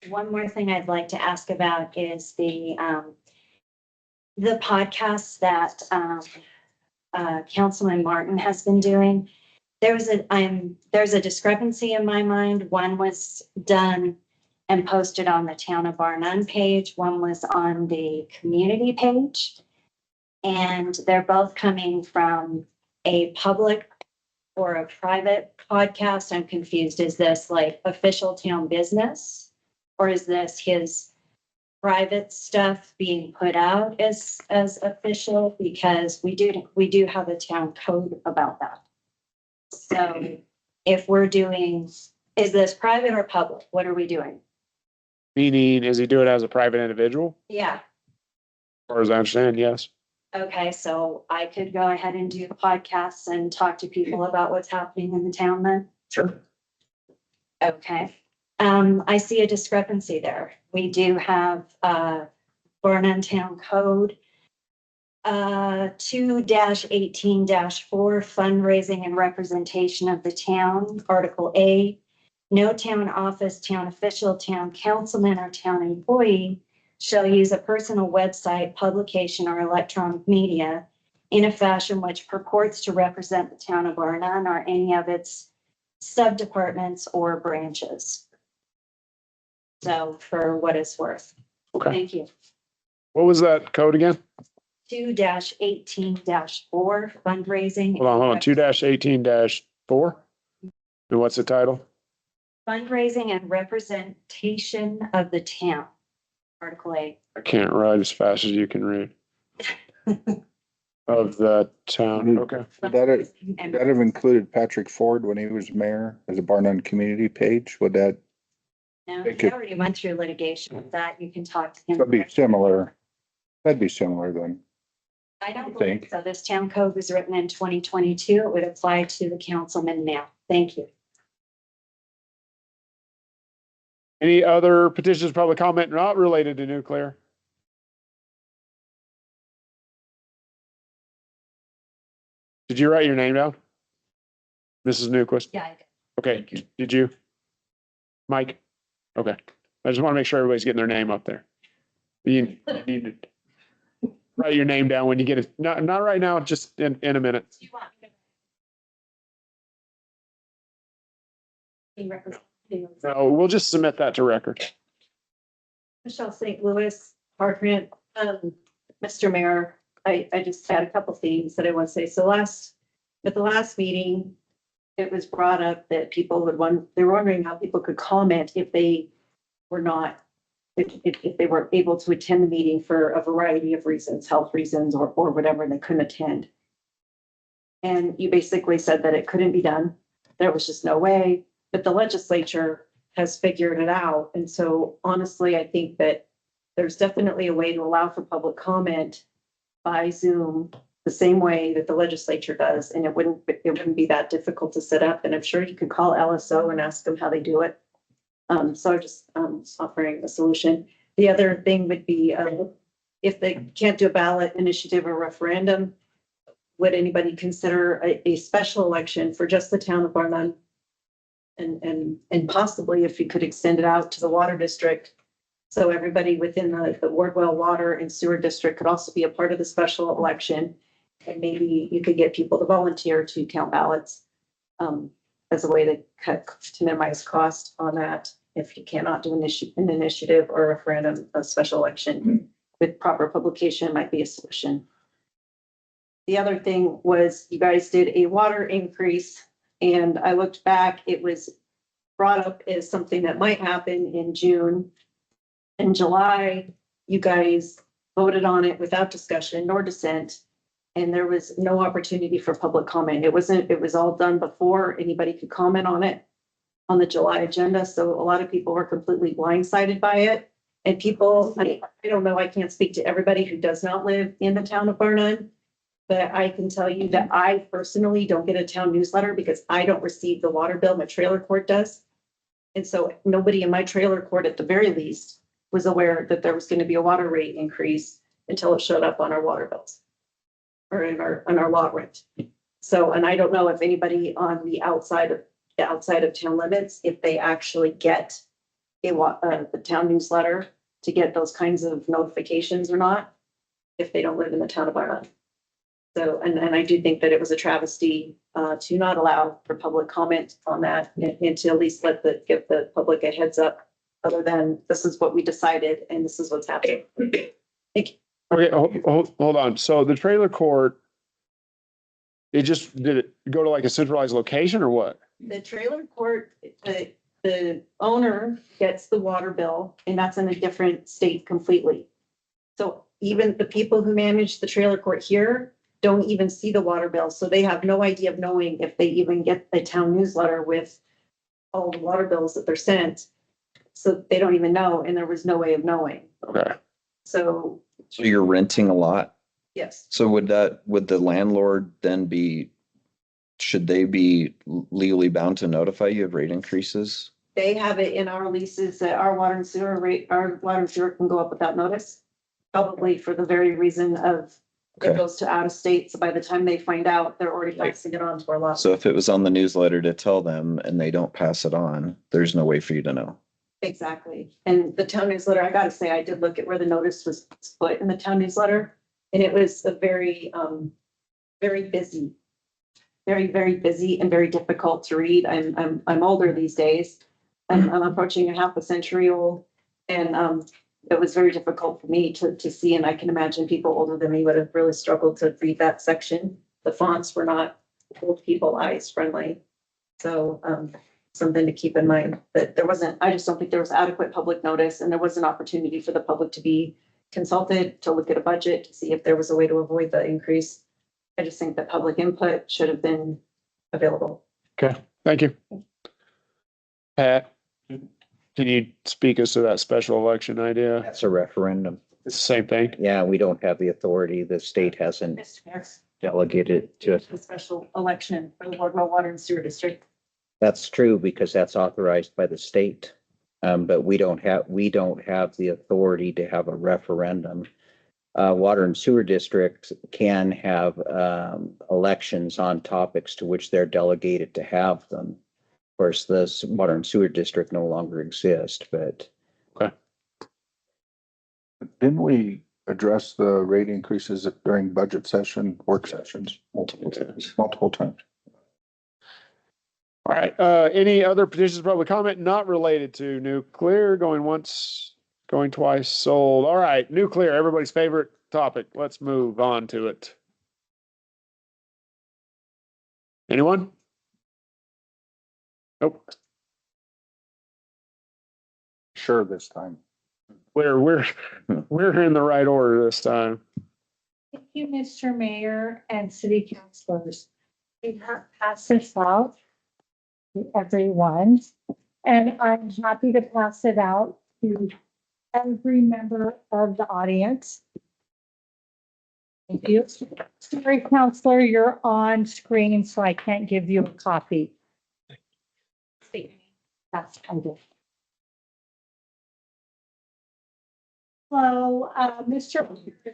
one more thing I'd like to ask about is the podcasts that Councilman Martin has been doing. There's a discrepancy in my mind. One was done and posted on the Town of Bar None page. One was on the community page. And they're both coming from a public or a private podcast. I'm confused. Is this like official town business? Or is this his private stuff being put out as official? Because we do have a town code about that. So if we're doing, is this private or public? What are we doing? Meaning, is he doing it as a private individual? Yeah. As far as I understand, yes. Okay, so I could go ahead and do podcasts and talk to people about what's happening in the town then? Sure. Okay. I see a discrepancy there. We do have, Vernon Town Code, 2-18-4 fundraising and representation of the town, Article A. No town office, town official, town councilman, or town employee shall use a personal website, publication, or electronic media in a fashion which purports to represent the town of Vernon or any of its sub-departments or branches. So for what it's worth. Okay. Thank you. What was that code again? 2-18-4 fundraising. Hold on. 2-18-4. And what's the title? Fundraising and representation of the town. Article A. I can't write as fast as you can read. Of the town, okay. Would that have included Patrick Ford when he was mayor as a Bar None community page? Would that, No, They he could- already went through litigation with that. You can talk to him. that'd be similar? That'd be similar then. I don't think. believe so. This town code was written in 2022. It would apply to the councilman now. Thank you. Any other petitions, public comment not related to nuclear? Did you write your name down? Mrs. Newquist? Yeah. Okay, did you? Mike? Okay, I just want to make sure everybody's getting their name up there. You need to write your name down when you get it, not right now, just in a minute. Do you want me to be representing? No, we'll just submit that to record. Michelle St. Louis, Park Grant, Mr. Mayor, I just had a couple things that I want to say. So at the last meeting, it was brought up that people they were wondering how people could comment if they were not, if they weren't able to attend the meeting for a variety of reasons, health reasons or whatever, and they couldn't attend. And you basically said that it couldn't be done. There was just no way, but the legislature has figured it out. And so honestly, I think that there's definitely a way to allow for public comment by Zoom the same way that the legislature does. And it wouldn't be that difficult to set up. And I'm sure you could call LSO and ask them how they do it. So I'm just offering a solution. The other thing would be if they can't do a ballot initiative or referendum, would anybody consider a special election for just the town of Bar None? And possibly if you could extend it out to the water district. So everybody within the Wardwell Water and Sewer District could also be a part of the special election. And maybe you could get people to volunteer to count ballots as a way to minimize cost on that. If you cannot do an initiative or a referendum, a special election with proper publication might be a solution. The other thing was you guys did a water increase. And I looked back, it was brought up as something that might happen in June. In July, you guys voted on it without discussion nor dissent. And there was no opportunity for public comment. It was all done before anybody could comment on it on the July agenda. So a lot of people were completely blindsided by it. And people, I don't know, I can't speak to everybody who does not live in the town of Bar None. But I can tell you that I personally don't get a town newsletter because I don't receive the water bill. My trailer court does. And so nobody in my trailer court at the very least was aware that there was going to be a water rate increase until it showed up on our water bills or on our lot rent. So, and I don't know if anybody on the outside of outside of town limits, if they actually get the town newsletter to get those kinds of notifications or not, if they don't live in the town of Ireland. So, and I do think that it was a travesty to not allow for public comment on that and to at least give the public a heads up, other than this is what we decided and this is what's happening. Thank you. Okay, hold on. So the trailer court, did it go to like a centralized location or what? The trailer court, the owner gets the water bill, and that's in a different state completely. So even the people who manage the trailer court here don't even see the water bill, so they have no idea of knowing if they even get the town newsletter with all the water bills that they're sent. So they don't even know, and there was no way of knowing. Okay. So, So you're renting a lot? yes, So would the landlord then should they be legally bound to notify you of rate increases? they have it in our leases that our water and sewer rate, our water and sewer can go up without notice. Probably for the very reason of it Okay. goes to out of state, so by the time they find out, they're already passing it on to our lot. So if it was on the newsletter to tell them and they don't pass it on, there's no way for you to know. Exactly. And the town newsletter, I gotta say, I did look at where the notice was put in the town newsletter. And it was a very, very busy, very busy and very difficult to read. I'm older these days. I'm approaching a half a century old. And, it was very difficult for me to see, and I can imagine people older than me would have really struggled to read that section. The fonts were not old people eyes friendly. So, something to keep in mind, that there wasn't, I just don't think there was adequate public notice, and there was an opportunity for the public to be consulted, to look at a budget, to see if there was a way to avoid the increase. I just think that public input should have been available. Okay, thank you. Pat, can you speak us to that special election idea? That's a referendum. It's the same thing. Yeah, we don't have the authority. The state hasn't Mr. Mayor, delegated it to us. a special election for the Wardwell Water and Sewer District. That's true because that's authorized by the state. But we don't have the authority to have a referendum. Water and sewer districts can have elections on topics to which they're delegated to have them. Of course, this water and sewer district no longer exists, but Didn't we address the rate increases during budget session, work sessions? Multiple times. Multiple times. All right, any other petitions, public comment not related to nuclear, going once, going twice, sold. All right, nuclear, everybody's favorite topic. Let's move on to it. Anyone? Nope. Sure this time. We're in the right order this time. Thank you, Mr. Mayor and city councilors. We have passed this out to everyone, and I'm happy to pass it out to every member of the audience. Thank you. Sorry, Counselor, you're on screen, so I can't give you a copy. That's kind of. Hello, Mr.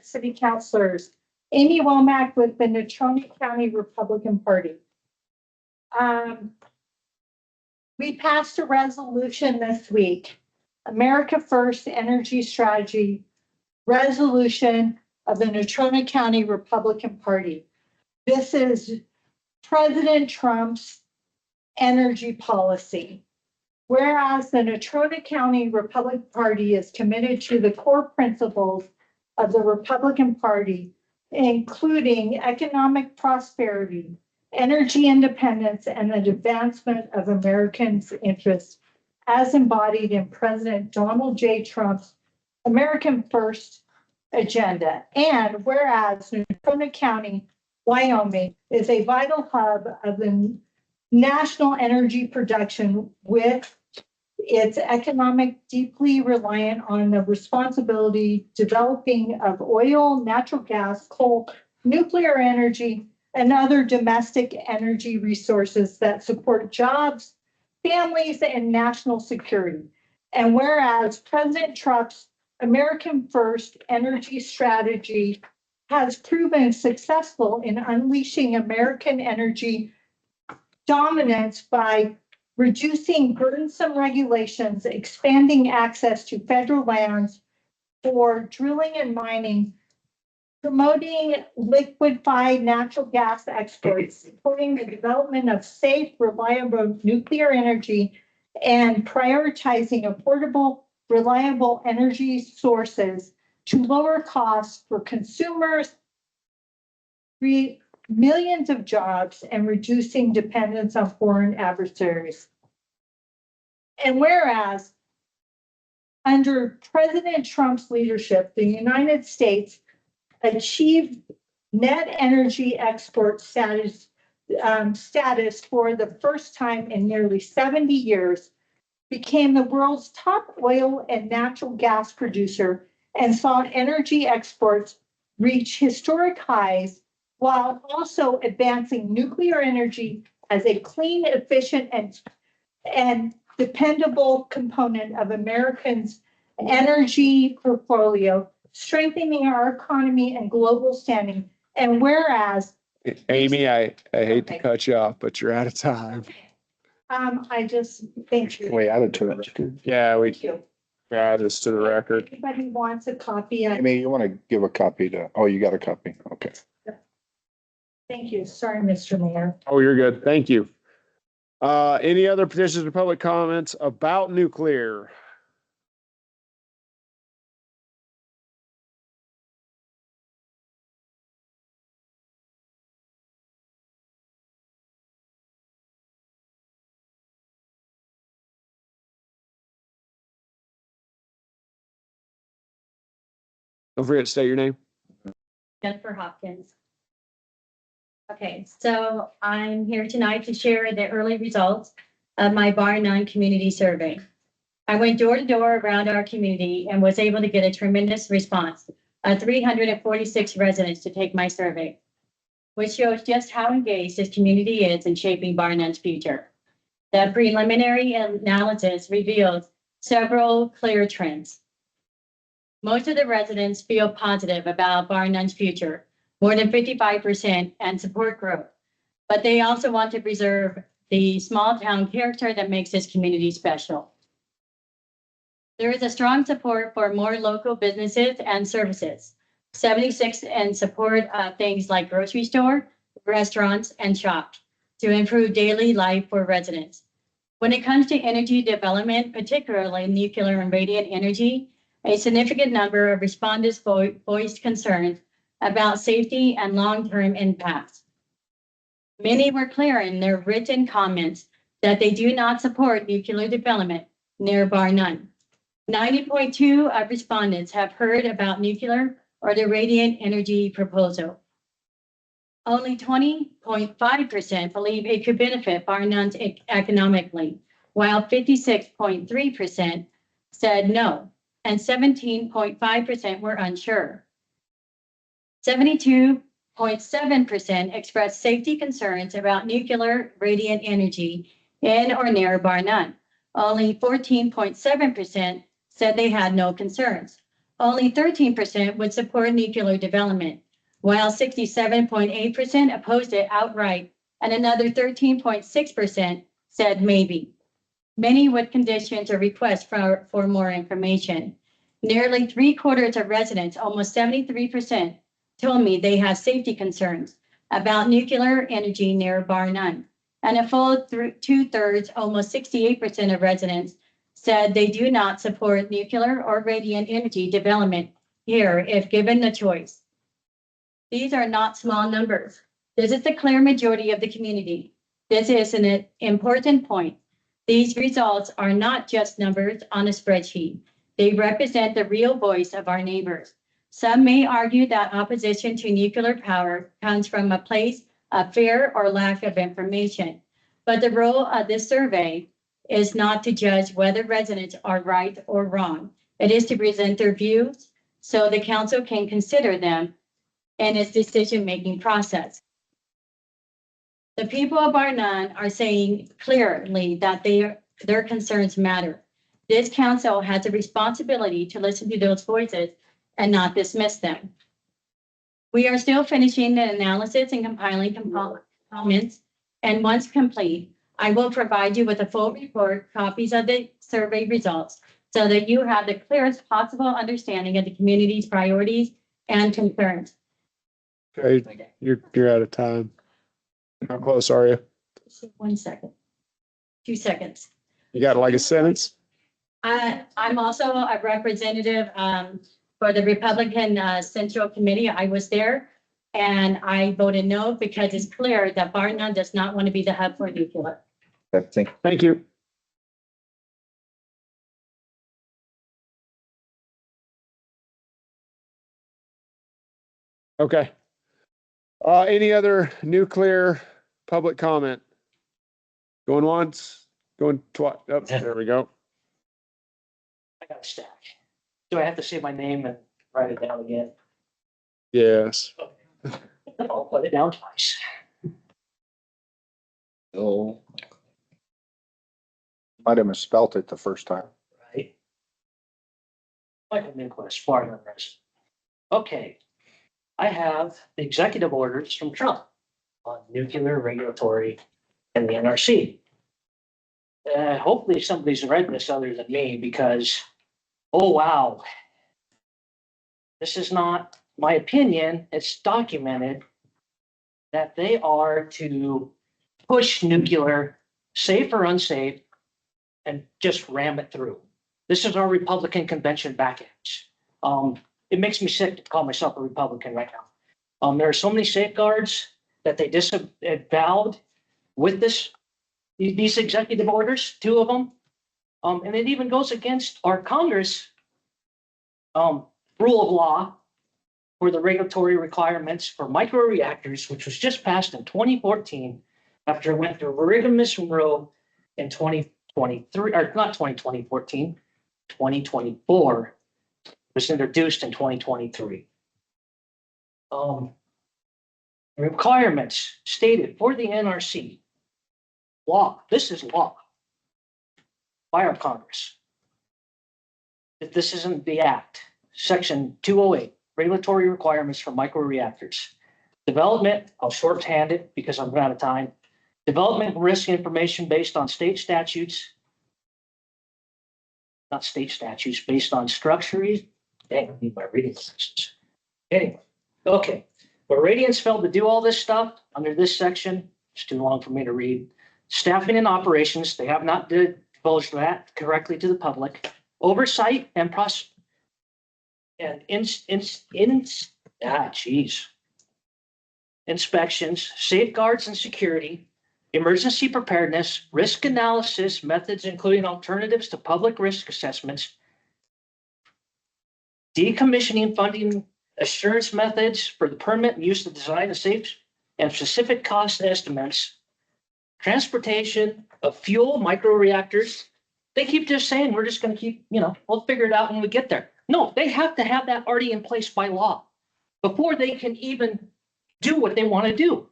City Councilors, Amy Womack with the Natrona County Republican Party. We passed a resolution this week, America First Energy Strategy Resolution of the Natrona County Republican Party. This is President Trump's energy policy. Whereas the Natrona County Republican Party is committed to the core principles of the Republican Party, including economic prosperity, energy independence, and the advancement of Americans' interests as embodied in President Donald J. Trump's American First agenda. And whereas Natrona County, Wyoming, is a vital hub of the national energy production, with its economic deeply reliant on the responsibility developing of oil, natural gas, coal, nuclear energy, and other domestic energy resources that support jobs, families, and national security. And whereas President Trump's American First energy strategy has proven successful in unleashing American energy dominance by reducing burdensome regulations, expanding access to federal lands for drilling and mining, promoting liquefied natural gas exports, supporting the development of safe, reliable nuclear energy, and prioritizing affordable, reliable energy sources to lower costs for consumers, create millions of jobs, and reducing dependence on foreign adversaries. And whereas under President Trump's leadership, the United States achieved net energy export status for the first time in nearly 70 years, became the world's top oil and natural gas producer, and saw energy exports reach historic highs while also advancing nuclear energy as a clean, efficient, and dependable component of Americans' energy portfolio, strengthening our economy and global standing. And whereas Amy, I hate to cut you off, but you're out of time. I just thank you. We added to it. Yeah, we Thank you. add this to the record. Anybody wants a copy? Amy, you want to give a copy to, oh, you got a copy. Okay. Thank you. Sorry, Mr. Mayor. Oh, you're good. Thank you. Any other petitions or public comments about nuclear? Don't forget to state your name. Jennifer Hopkins. Okay, so I'm here tonight to share the early results of my Bar None community survey. I went door to door around our community and was able to get a tremendous response of 346 residents to take my survey, which shows just how engaged this community is in shaping Bar None's future. The preliminary analysis reveals several clear trends. Most of the residents feel positive about Bar None's future, more than 55%, and support growth. But they also want to preserve the small town character that makes this community special. There is a strong support for more local businesses and services. 76 in support of things like grocery store, restaurants, and shops to improve daily life for residents. When it comes to energy development, particularly nuclear and radiant energy, a significant number of respondents voiced concerns about safety and long-term impacts. Many were clear in their written comments that they do not support nuclear development near Bar None. 90.2% of respondents have heard about nuclear or the radiant energy proposal. Only 20.5% believe it could benefit Bar None economically, while 56.3% said no, and 17.5% were unsure. 72.7% expressed safety concerns about nuclear radiant energy in or near Bar None. Only 14.7% said they had no concerns. Only 13% would support nuclear development, while 67.8% opposed it outright, and another 13.6% said maybe. Many with conditions or requests for more information. Nearly 3/4 of residents, almost 73%, told me they have safety concerns about nuclear energy near Bar None. And a full 2/3, almost 68% of residents said they do not support nuclear or radiant energy development here if given the choice. These are not small numbers. This is the clear majority of the community. This is an important point. These results are not just numbers on a spreadsheet. They represent the real voice of our neighbors. Some may argue that opposition to nuclear power comes from a place of fear or lack of information. But the role of this survey is not to judge whether residents are right or wrong. It is to present their views so the council can consider them in its decision-making process. The people of Bar None are saying clearly that their concerns matter. This council has a responsibility to listen to those voices and not dismiss them. We are still finishing the analysis and compiling comments, and once complete, I will provide you with a full report, copies of the survey results, so that you have the clearest possible understanding of the community's priorities and concerns. Okay, you're out of time. How close are you? 1 second. 2 seconds. You got like a sentence? I'm also a representative for the Republican Central Committee. I was there and I voted no because it's clear that Bar None does not want to be the hub for nuclear. Thank you. Okay. Any other nuclear public comment? Going once, going twice. Oh, there we go. I got a stack. Do I have to say my name and write it down again? Yes. I'll put it down twice. Oh, Might have misspelt it the first time. Right. Michael Nicholas, Florida resident. Okay. I have the executive orders from Trump on nuclear regulatory and the NRC. Hopefully somebody's read this other than me because, oh, wow. This is not my opinion. It's documented that they are to push nuclear, safe or unsafe, and just ram it through. This is our Republican convention backends. It makes me sick to call myself a Republican right now. There are so many safeguards that they disavowed with these executive orders, 2 of them. And it even goes against our Congress rule of law for the regulatory requirements for microreactors, which was just passed in 2014 after it went through rigorous row in 2023, or not 2014, 2024. Was introduced in 2023. Requirements stated for the NRC. Law, this is law by our Congress. If this isn't the act, section 208, regulatory requirements for microreactors. Development, I'll shorthand it because I'm out of time. Development risk information based on state statutes. Not state statutes, based on structures. Dang, I need my reading license. Anyway, okay. But Radiance failed to do all this stuff under this section. It's too long for me to read. Staffing and operations, they have not divulged that correctly to the public. Oversight and inspections, safeguards and security, emergency preparedness, risk analysis methods, including alternatives to public risk assessments, decommissioning funding assurance methods for the permit and use of design of safe and specific cost estimates, transportation of fuel microreactors. They keep just saying, we're just going to keep, we'll figure it out when we get there. No, they have to have that already in place by law before they can even do what they want to do.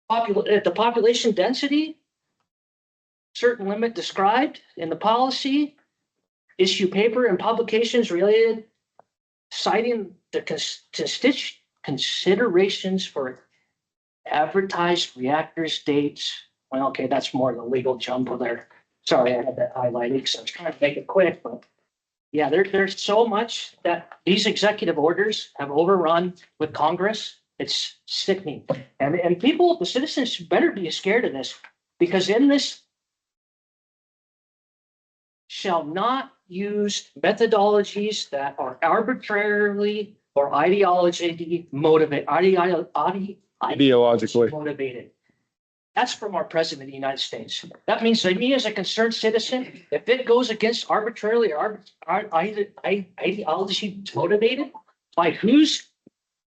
The population density, certain limit described in the policy, issue paper and publications related, citing the considerations for advertised reactors dates. Well, okay, that's more the legal jumble there. Sorry, I had that highlighted because I was trying to make it quick, but yeah, there's so much that these executive orders have overrun with Congress. It's sickening. And people, the citizens better be scared of this because in this shall not use methodologies that are arbitrarily or ideologically motivated. That's from our president of the United States. That means that me as a concerned citizen, if it goes against arbitrarily or ideology motivated, by whose,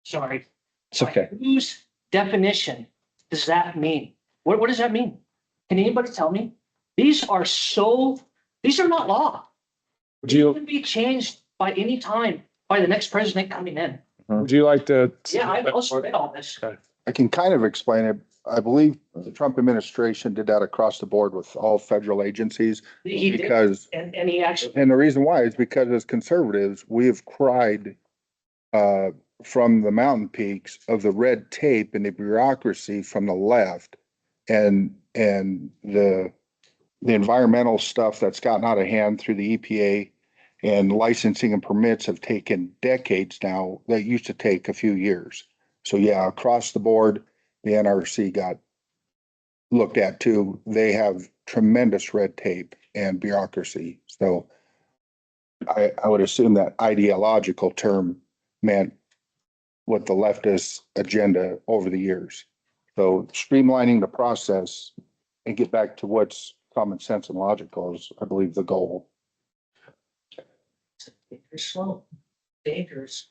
sorry, it's okay. Whose definition does that mean? What does that mean? Can anybody tell me? These are not law. They can be changed by any time by the next president coming in. Would you like to? Yeah, I also read all this. I can kind of explain it. I believe the Trump administration did that across the board with all federal agencies. He did, because, and he actually, and the reason why is because as conservatives, we have cried from the mountain peaks of the red tape and the bureaucracy from the left. And and the environmental stuff that's gotten out of hand through the EPA and licensing and permits have taken decades now. That used to take a few years. So yeah, across the board, the NRC got looked at too. They have tremendous red tape and bureaucracy. So I would assume that ideological term meant what the leftist agenda over the years. So streamlining the process and get back to what's common sense and logical is, I believe, the goal. You're slow, dangerous.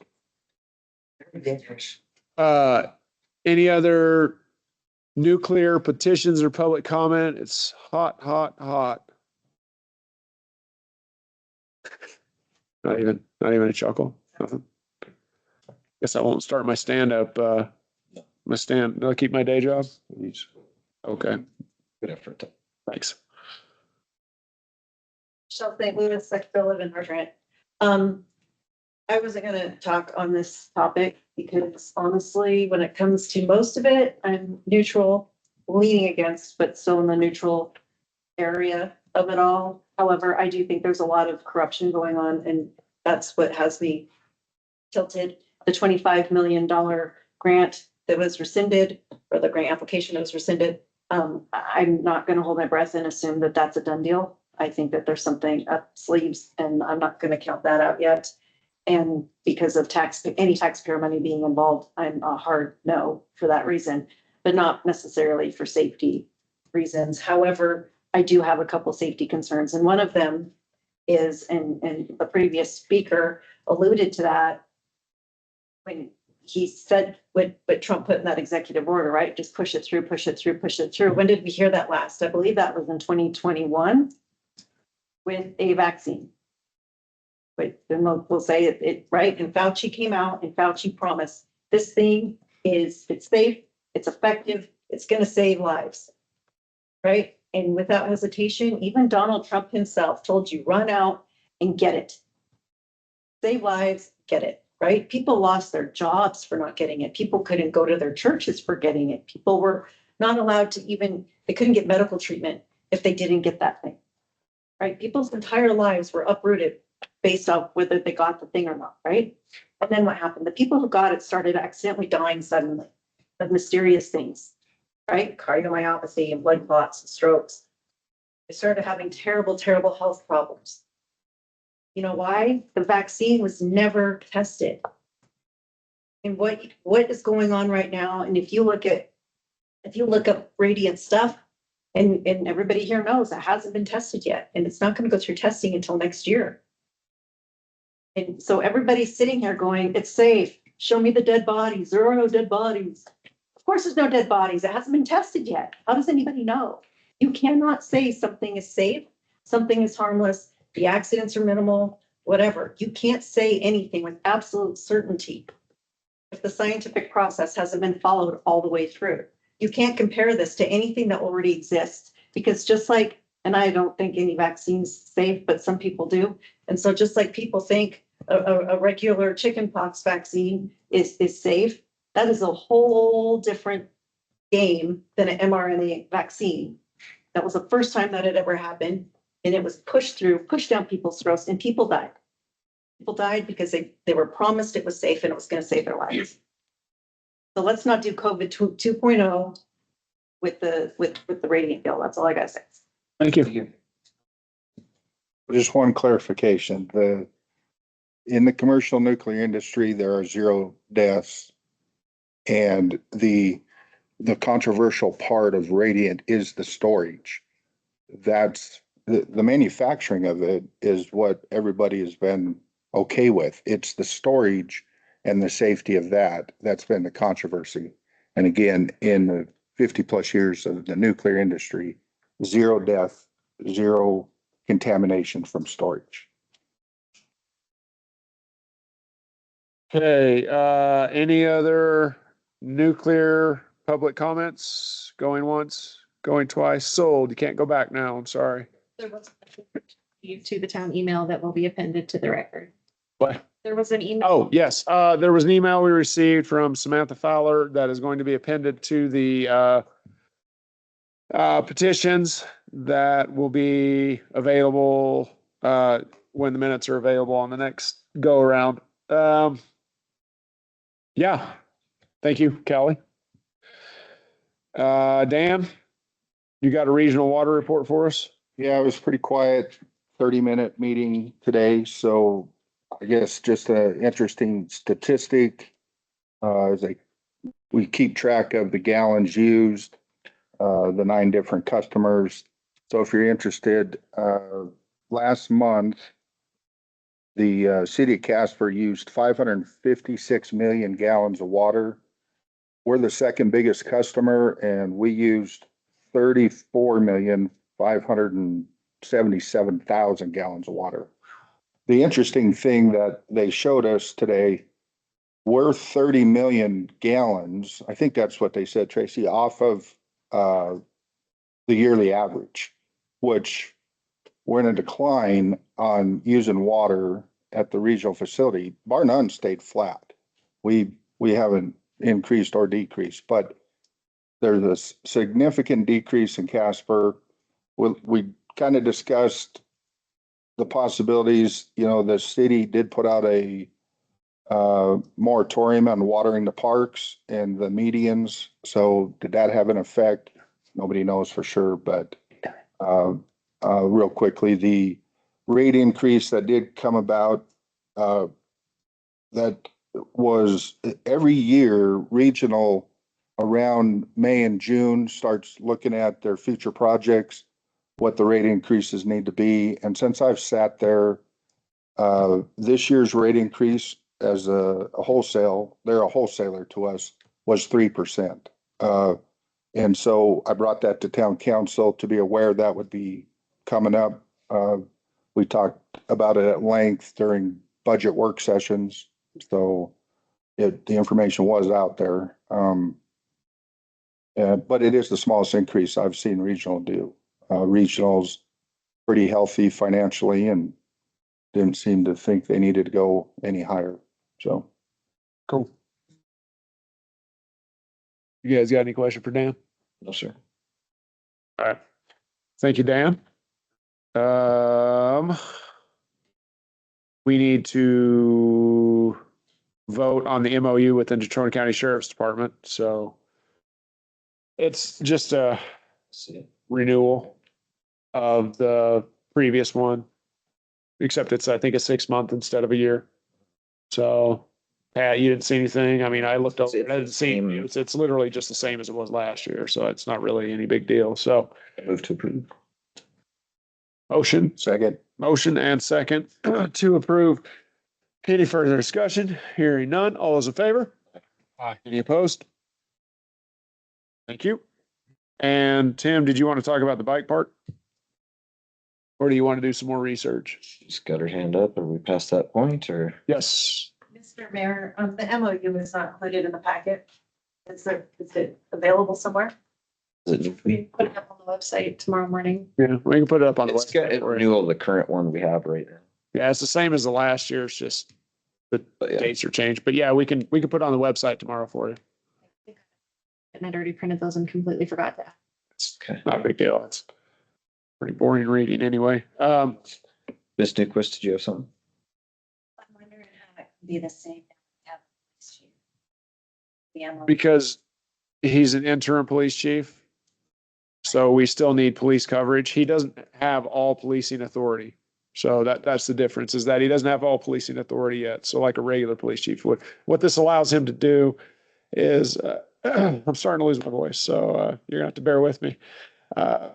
Very dangerous. Any other nuclear petitions or public comment? It's hot, hot, hot. Not even a chuckle. Nothing. Guess I won't start my stand-up, I'll keep my day job. Okay, Good effort. thanks. Michelle St. Louis, Sexville, live in Margaret. I wasn't gonna talk on this topic because honestly, when it comes to most of it, I'm neutral, leaning against, but still in the neutral area of it all. However, I do think there's a lot of corruption going on, and that's what has me tilted. The $25 million grant that was rescinded, or the grant application that was rescinded, I'm not gonna hold my breath and assume that that's a done deal. I think that there's something up sleeves, and I'm not gonna count that out yet. And because of any taxpayer money being involved, I'm a hard no for that reason, but not necessarily for safety reasons. However, I do have a couple safety concerns, and one of them is, and the previous speaker alluded to that when he said what Trump put in that executive order, right? Just push it through, push it through, push it through. When did we hear that last? I believe that was in 2021 with a vaccine. But then we'll say it, right? And Fauci came out and Fauci promised this thing it's safe, it's effective, it's gonna save lives, right? And without hesitation, even Donald Trump himself told you, run out and get it. Save lives, get it, right? People lost their jobs for not getting it. People couldn't go to their churches for getting it. People were not allowed to they couldn't get medical treatment if they didn't get that thing, right? People's entire lives were uprooted based off whether they got the thing or not, right? And then what happened? The people who got it started accidentally dying suddenly of mysterious things, right? Cardiomyopathy and blood clots and strokes. They started having terrible, terrible health problems. You know why? The vaccine was never tested. And what is going on right now? And if you look up Radiant stuff, and everybody here knows it hasn't been tested yet, and it's not going to go through testing until next year. And so everybody's sitting here going, it's safe. Show me the dead bodies. There are no dead bodies. Of course, there's no dead bodies. It hasn't been tested yet. How does anybody know? You cannot say something is safe, something is harmless, the accidents are minimal, whatever. You can't say anything with absolute certainty if the scientific process hasn't been followed all the way through. You can't compare this to anything that already exists, because just like, and I don't think any vaccine's safe, but some people do. And so just like people think a regular chickenpox vaccine is safe, that is a whole different game than an mRNA vaccine. That was the first time that it ever happened. And it was pushed down people's throats, and people died. People died because they were promised it was safe and it was going to save their lives. So let's not do COVID 2.0 with the Radiant bill. That's all I got to say. Thank you. Just one clarification, in the commercial nuclear industry, there are 0 deaths. And the controversial part of Radiant is the storage. That's the manufacturing of it is what everybody has been okay with. It's the storage and the safety of that's been the controversy. And again, in the 50+ years of the nuclear industry, 0 death, 0 contamination from storage. Okay, any other nuclear public comments? Going once, going twice, sold. You can't go back now. I'm sorry. There was to the town email that will be appended to the record. What? There was an email. Oh, yes. There was an email we received from Samantha Fowler that is going to be appended to the Petitions that will be available, when the minutes are available on the next go around. Yeah, thank you, Kelly. Dan, you got a regional water report for us? Yeah, it was pretty quiet, 30-minute meeting today, so I guess just an interesting statistic. Is we keep track of the gallons used, the 9 different customers. So if you're interested, last month, the city of Casper used 556 million gallons of water. We're the second biggest customer, and we used 34,577,000 gallons of water. The interesting thing that they showed us today, we're 30 million gallons. I think that's what they said, Tracy, off of the yearly average, which we're in a decline on using water at the regional facility. Bar none stayed flat. We haven't increased or decreased, but there's a significant decrease in Casper. We kind of discussed the possibilities. You know, the city did put out a moratorium on watering the parks and the medians. So did that have an effect? Nobody knows for sure, but real quickly, the rate increase that did come about, that was every year regional around May and June starts looking at their future projects, what the rate increases need to be. And since I've sat there, this year's rate increase as a wholesale, they're a wholesaler to us, was 3%. And so I brought that to town council to be aware that would be coming up. We talked about it at length during budget work sessions. So the information was out there. But it is the smallest increase I've seen regional do. Regional's pretty healthy financially and didn't seem to think they needed to go any higher. So. Cool. You guys got any question for Dan? No, sir. All right. Thank you, Dan. We need to vote on the MOU with the Natrona County Sheriff's Department. So it's just a renewal of the previous one, except it's, I think, a 6-month instead of a year. So Pat, you didn't see anything? I mean, I looked over, I didn't see, it's literally just the same as it was last year. So it's not really any big deal. So Move to approve. motion. Second. Motion and second to approve. Any further discussion? Hearing none. All those in favor? Aye. Any opposed? Thank you. And Tim, did you want to talk about the bike park? Or do you want to do some more research? She's got her hand up. Are we past that point or? Yes. Mr. Mayor, the MOU is not included in the packet. Is it available somewhere? We put it up on the website tomorrow morning. Yeah, we can put it up on the It's got website. a renewal of the current one we have right now. Yeah, it's the same as the last year. It's just the Yeah. dates are changed. But yeah, we can put it on the website tomorrow for you. And I'd already printed those and completely forgot to. It's not a big deal. It's pretty boring reading anyway. Ms. Newquist, did you have something? I'm wondering how it can be the same. Because he's an interim police chief. So we still need police coverage. He doesn't have all policing authority. So that's the difference, is that he doesn't have all policing authority yet. So like a regular police chief would. What this allows him to do is, I'm starting to lose my voice, so you're gonna have to bear with me. As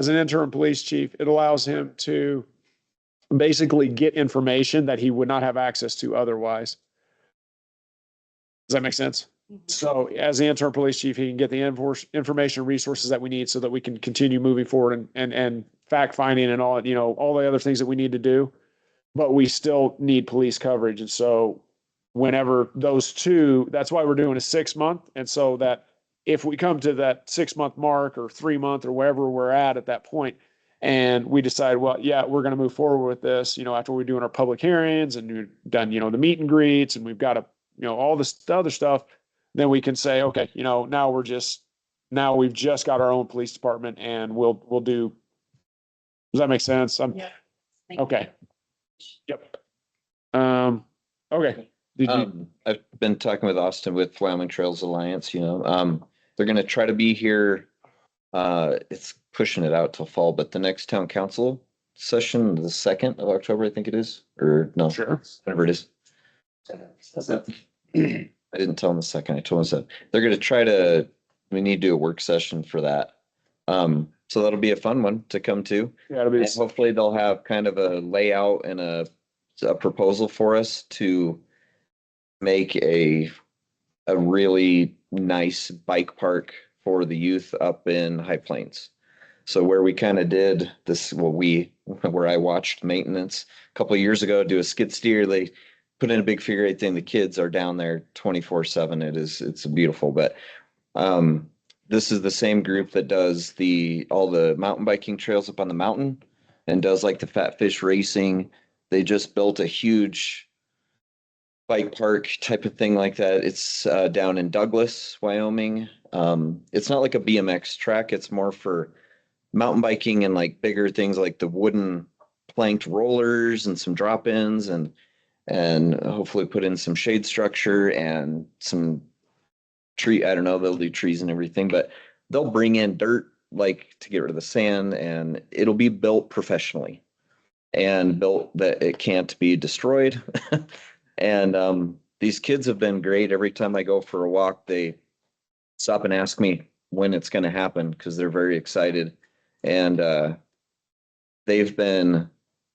an interim police chief, it allows him to basically get information that he would not have access to otherwise. Does that make sense? So as the interim police chief, he can get the information and resources that we need so that we can continue moving forward and fact finding and all, all the other things that we need to do. But we still need police coverage. And so whenever those two, that's why we're doing a 6-month. And so that if we come to that 6-month mark or 3-month or wherever we're at that point, and we decide, well, yeah, we're going to move forward with this, after we're doing our public hearings and we've done, the meet and greets and we've got all this other stuff, then we can say, okay, now we're just now we've just got our own police department and we'll do. Does that make sense? Yeah. Okay. Yep. Okay. Did you, I've been talking with Austin with Wyoming Trails Alliance, they're gonna try to be here. It's pushing it out till fall, but the next town council session, the 2nd of October, I think it is, or no, sure. whatever it is. I didn't tell them the 2nd, I told them that they're gonna try to, we need to do a work session for that. So that'll be a fun one to come to. Yeah, it'll be. And hopefully they'll have kind of a layout and a proposal for us to make a really nice bike park for the youth up in High Plains. So where we kind of did this, where I watched maintenance a couple of years ago do a skid steer, they put in a big figure 8 thing. The kids are down there 24/7. It's beautiful, but this is the same group that does all the mountain biking trails up on the mountain and does like the Fat Fish racing. They just built a huge bike park type of thing like that. It's down in Douglas, Wyoming. It's not like a BMX track. It's more for mountain biking and like bigger things like the wooden planked rollers and some drop-ins and hopefully put in some shade structure and some tree. I don't know, they'll do trees and everything, but they'll bring in dirt like to get rid of the sand, and it'll be built professionally and built that it can't be destroyed. And these kids have been great. Every time I go for a walk, they stop and ask me when it's going to happen because they're very excited. And they've been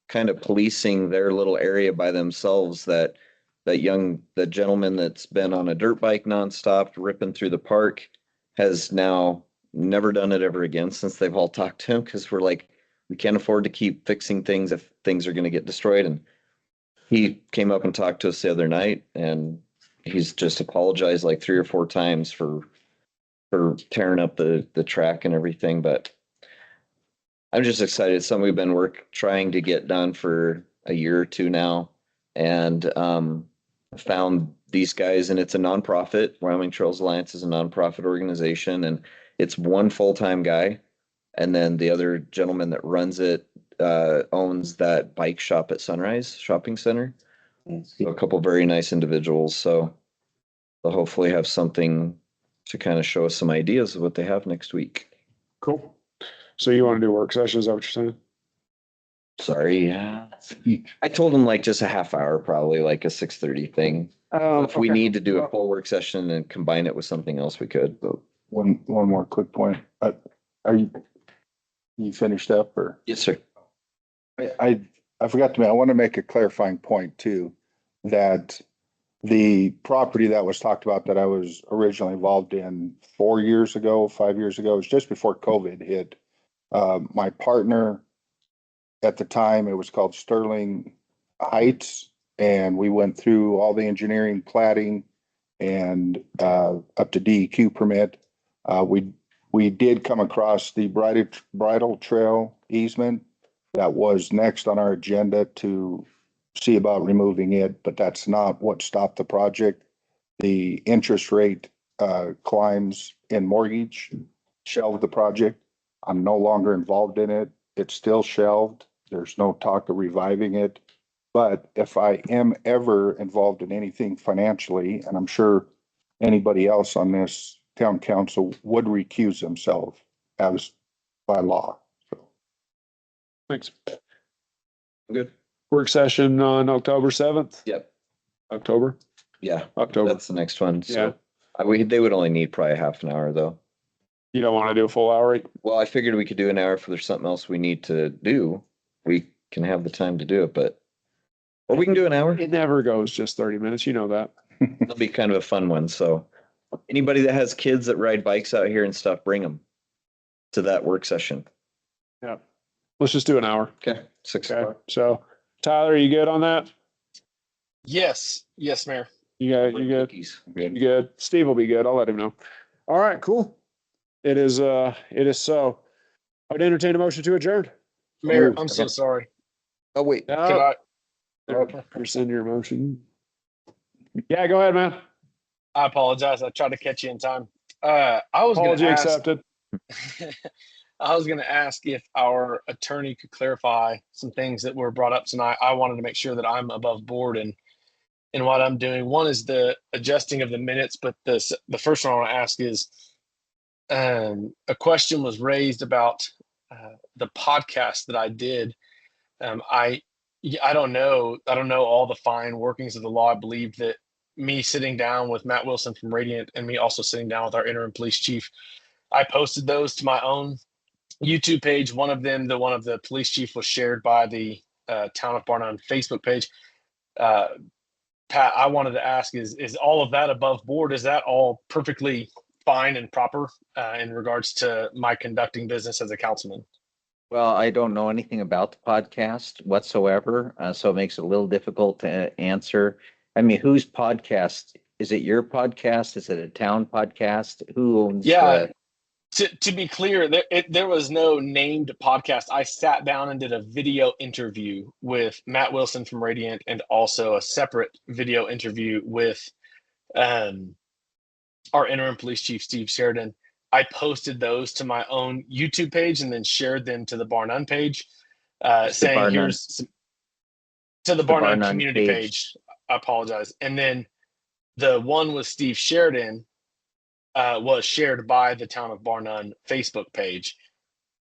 kind of policing their little area by themselves. That gentleman that's been on a dirt bike nonstop ripping through the park has now never done it ever again since they've all talked to him, because we're like, we can't afford to keep fixing things if things are going to get destroyed. And he came up and talked to us the other night, and he's just apologized like 3 or 4 times for tearing up the track and everything. But I'm just excited. It's something we've been trying to get done for a year or 2 now, and found these guys, and it's a nonprofit. Wyoming Trails Alliance is a nonprofit organization, and it's one full-time guy, and then the other gentleman that runs it owns that bike shop at Sunrise Shopping Center. So a couple very nice individuals. So they'll hopefully have something to kind of show us some ideas of what they have next week. Cool. So you want to do work sessions? Is that what you're saying? Sorry. Yeah. I told them like just a half hour, probably like a 6:30 thing. If we need to do a full work session and combine it with something else, we could. But One more quick point. Are you finished up or? yes, sir. I forgot to, I want to make a clarifying point too, that the property that was talked about that I was originally involved in 5 years ago, it was just before COVID hit. My partner at the time, it was called Sterling Heights, and we went through all the engineering, plating, and up to DEQ permit. We did come across the bridle trail easement that was next on our agenda to see about removing it, but that's not what stopped the project. The interest rate climbs in mortgage shelved the project. I'm no longer involved in it. It's still shelved. There's no talk of reviving it. But if I am ever involved in anything financially, and I'm sure anybody else on this town council would recuse themselves as by law. Thanks. Good. Work session on October 7th? Yep. October? Yeah. October. That's the next one. So they would only need probably half an hour though. You don't want to do a full hour? Well, I figured we could do an hour if there's something else we need to do. We can have the time to do it, or we can do an hour. It never goes just 30 minutes. You know that. It'll be kind of a fun one. So anybody that has kids that ride bikes out here and stuff, bring them to that work session. Yeah. Let's just do an hour. Okay. 6 Okay. o'clock. So Tyler, you good on that? Yes, Mayor. You good? Cookies. You good? Steve will be good. I'll let him know. All right, cool. It is so. I would entertain a motion to adjourn. Mayor, I'm so sorry. Oh, wait. Can I? Rescind your motion. Yeah, go ahead, man. I apologize. I tried to catch you in time. I was going Apology to ask. accepted. I was going to ask if our attorney could clarify some things that were brought up tonight. I wanted to make sure that I'm above board in what I'm doing. One is the adjusting of the minutes, but the first one I want to ask is a question was raised about the podcast that I did. I don't know all the fine workings of the law. I believe that me sitting down with Matt Wilson from Radiant and me also sitting down with our interim police chief, I posted those to my own YouTube page. One of them, the one of the police chief, was shared by the Town of Bar None Facebook page. Pat, I wanted to ask, is all of that above board? Is that all perfectly fine and proper in regards to my conducting business as a councilman? Well, I don't know anything about the podcast whatsoever, so it makes it a little difficult to answer. I mean, whose podcast? Is it your podcast? Is it a town podcast? Who owns? Yeah. To be clear, there was no named podcast. I sat down and did a video interview with Matt Wilson from Radiant and also a separate video interview with our interim police chief, Steve Sheridan. I posted those to my own YouTube page and then shared them to the Bar None page, saying here's to the Bar None community page. I apologize. And then the one with Steve Sheridan was shared by the Town of Bar None Facebook page.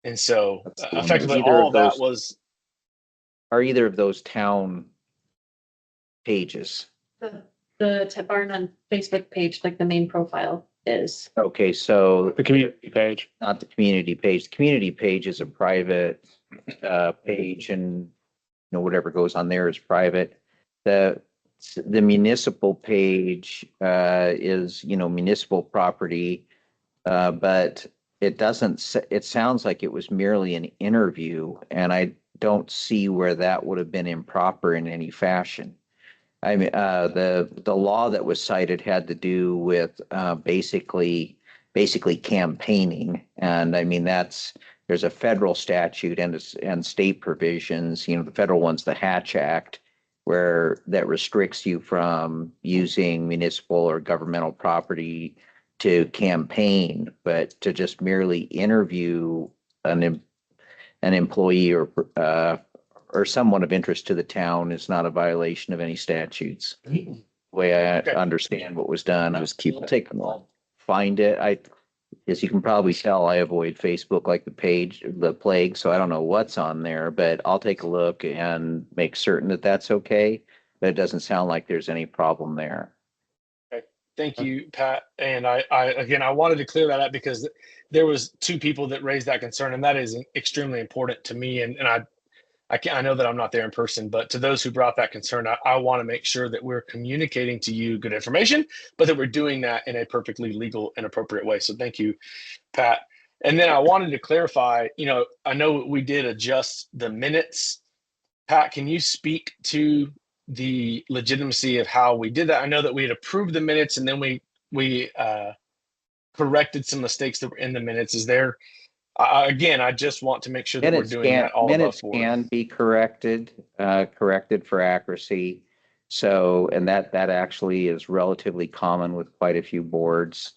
And so effectively all of that was. Are either of those town pages? The Bar None Facebook page, like the main profile is. Okay, so The community page. not the community page. The community page is a private page, and whatever goes on there is private. The municipal page is municipal property, but it doesn't. It sounds like it was merely an interview, and I don't see where that would have been improper in any fashion. I mean, the law that was cited had to do with basically campaigning, and I mean there's a federal statute and state provisions. The federal one's the Hatch Act, where that restricts you from using municipal or governmental property to campaign, but to just merely interview an employee or someone of interest to the town is not a violation of any statutes. The way I understand what was done, I was find it. As you can probably tell, I avoid Facebook like the plague, so I don't know what's on there, but I'll take a look and make certain that that's okay. But it doesn't sound like there's any problem there. Okay. Thank you, Pat. And I wanted to clear that up because there was two people that raised that concern, and that is extremely important to me. And I know that I'm not there in person, but to those who brought that concern, I want to make sure that we're communicating to you good information, but that we're doing that in a perfectly legal and appropriate way. So thank you, Pat. And then I wanted to clarify, I know we did adjust the minutes. Pat, can you speak to the legitimacy of how we did that? I know that we had approved the minutes and then we corrected some mistakes that were in the minutes. Is there, again, I just want to make sure that we're doing that all above board. Minutes can be corrected for accuracy. So, and that actually is relatively common with quite a few boards.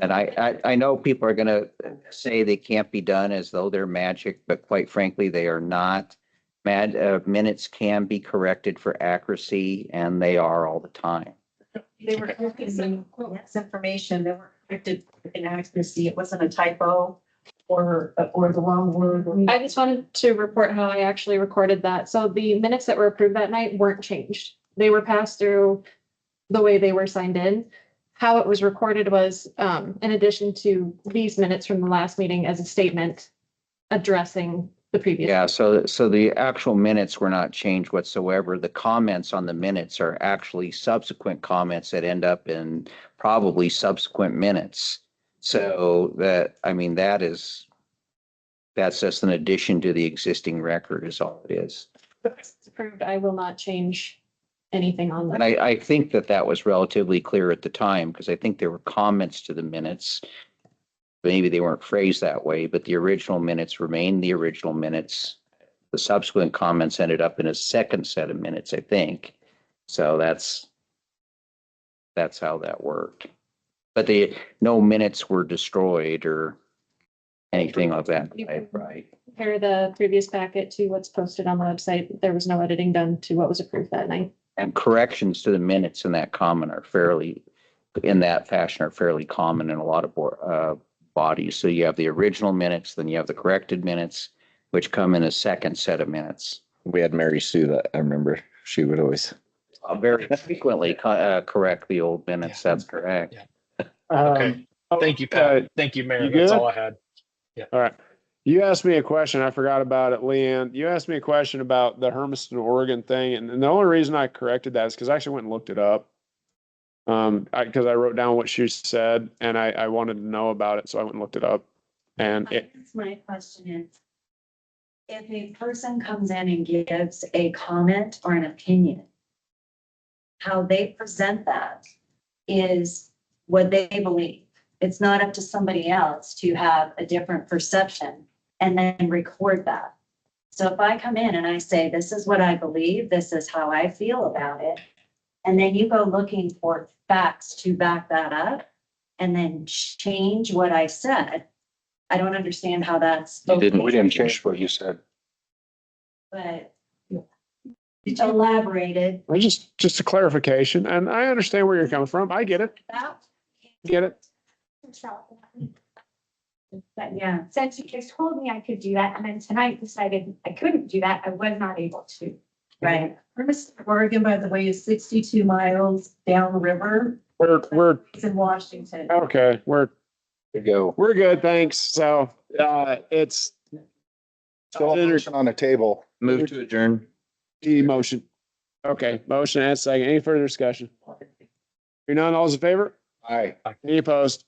And I know people are going to say they can't be done as though they're magic, but quite frankly, they are not. Minutes can be corrected for accuracy, and they are all the time. They were correcting information. They were corrected in accuracy. It wasn't a typo or the wrong word. I just wanted to report how I actually recorded that. So the minutes that were approved that night weren't changed. They were passed through the way they were signed in. How it was recorded was, in addition to these minutes from the last meeting, as a statement addressing the previous. Yeah, so the actual minutes were not changed whatsoever. The comments on the minutes are actually subsequent comments that end up in probably subsequent minutes. So that's just an addition to the existing record is all it is. If it's approved, I will not change anything on that. And I think that was relatively clear at the time, because I think there were comments to the minutes. Maybe they weren't phrased that way, but the original minutes remained the original minutes. The subsequent comments ended up in a second set of minutes, I think. So that's how that worked. But no minutes were destroyed or anything of that type, right? Compare the previous packet to what's posted on the website. There was no editing done to what was approved that night. And corrections to the minutes in that in that fashion are fairly common in a lot of bodies. So you have the original minutes, then you have the corrected minutes, which come in a second set of minutes. We had Mary Sue that I remember. She would always. Very frequently correct the old minutes. That's correct. Okay. Thank you, Pat. Thank you, Mayor. you That's good? all I had. All right. You asked me a question. I forgot about it, Leanne. You asked me a question about the Hermiston, Oregon thing. And the only reason I corrected that is because I actually went and looked it up. Because I wrote down what she said and I wanted to know about it. So I went and looked it up. And I guess my question is, if a person comes in and gives a comment or an opinion, how they present that is what they believe. It's not up to somebody else to have a different perception and then record that. So if I come in and I say, this is what I believe, this is how I feel about it, and then you go looking for facts to back that up and then change what I said, I don't understand how that's. We didn't change what you said. But elaborated. Well, just a clarification. And I understand where you're coming from. I get it. Get it. But Yeah. since you just told me I could do that, and then tonight decided I couldn't do that, I was not able to. Right. Hermiston, Oregon, by the way, is 62 miles downriver. We're It's in Washington. okay. We're good. Thanks. So, it's Still a motion on the table. Move to adjourn. motion. Okay. Motion and second. Any further discussion? Hearing none, all's in favor? Aye. Any opposed?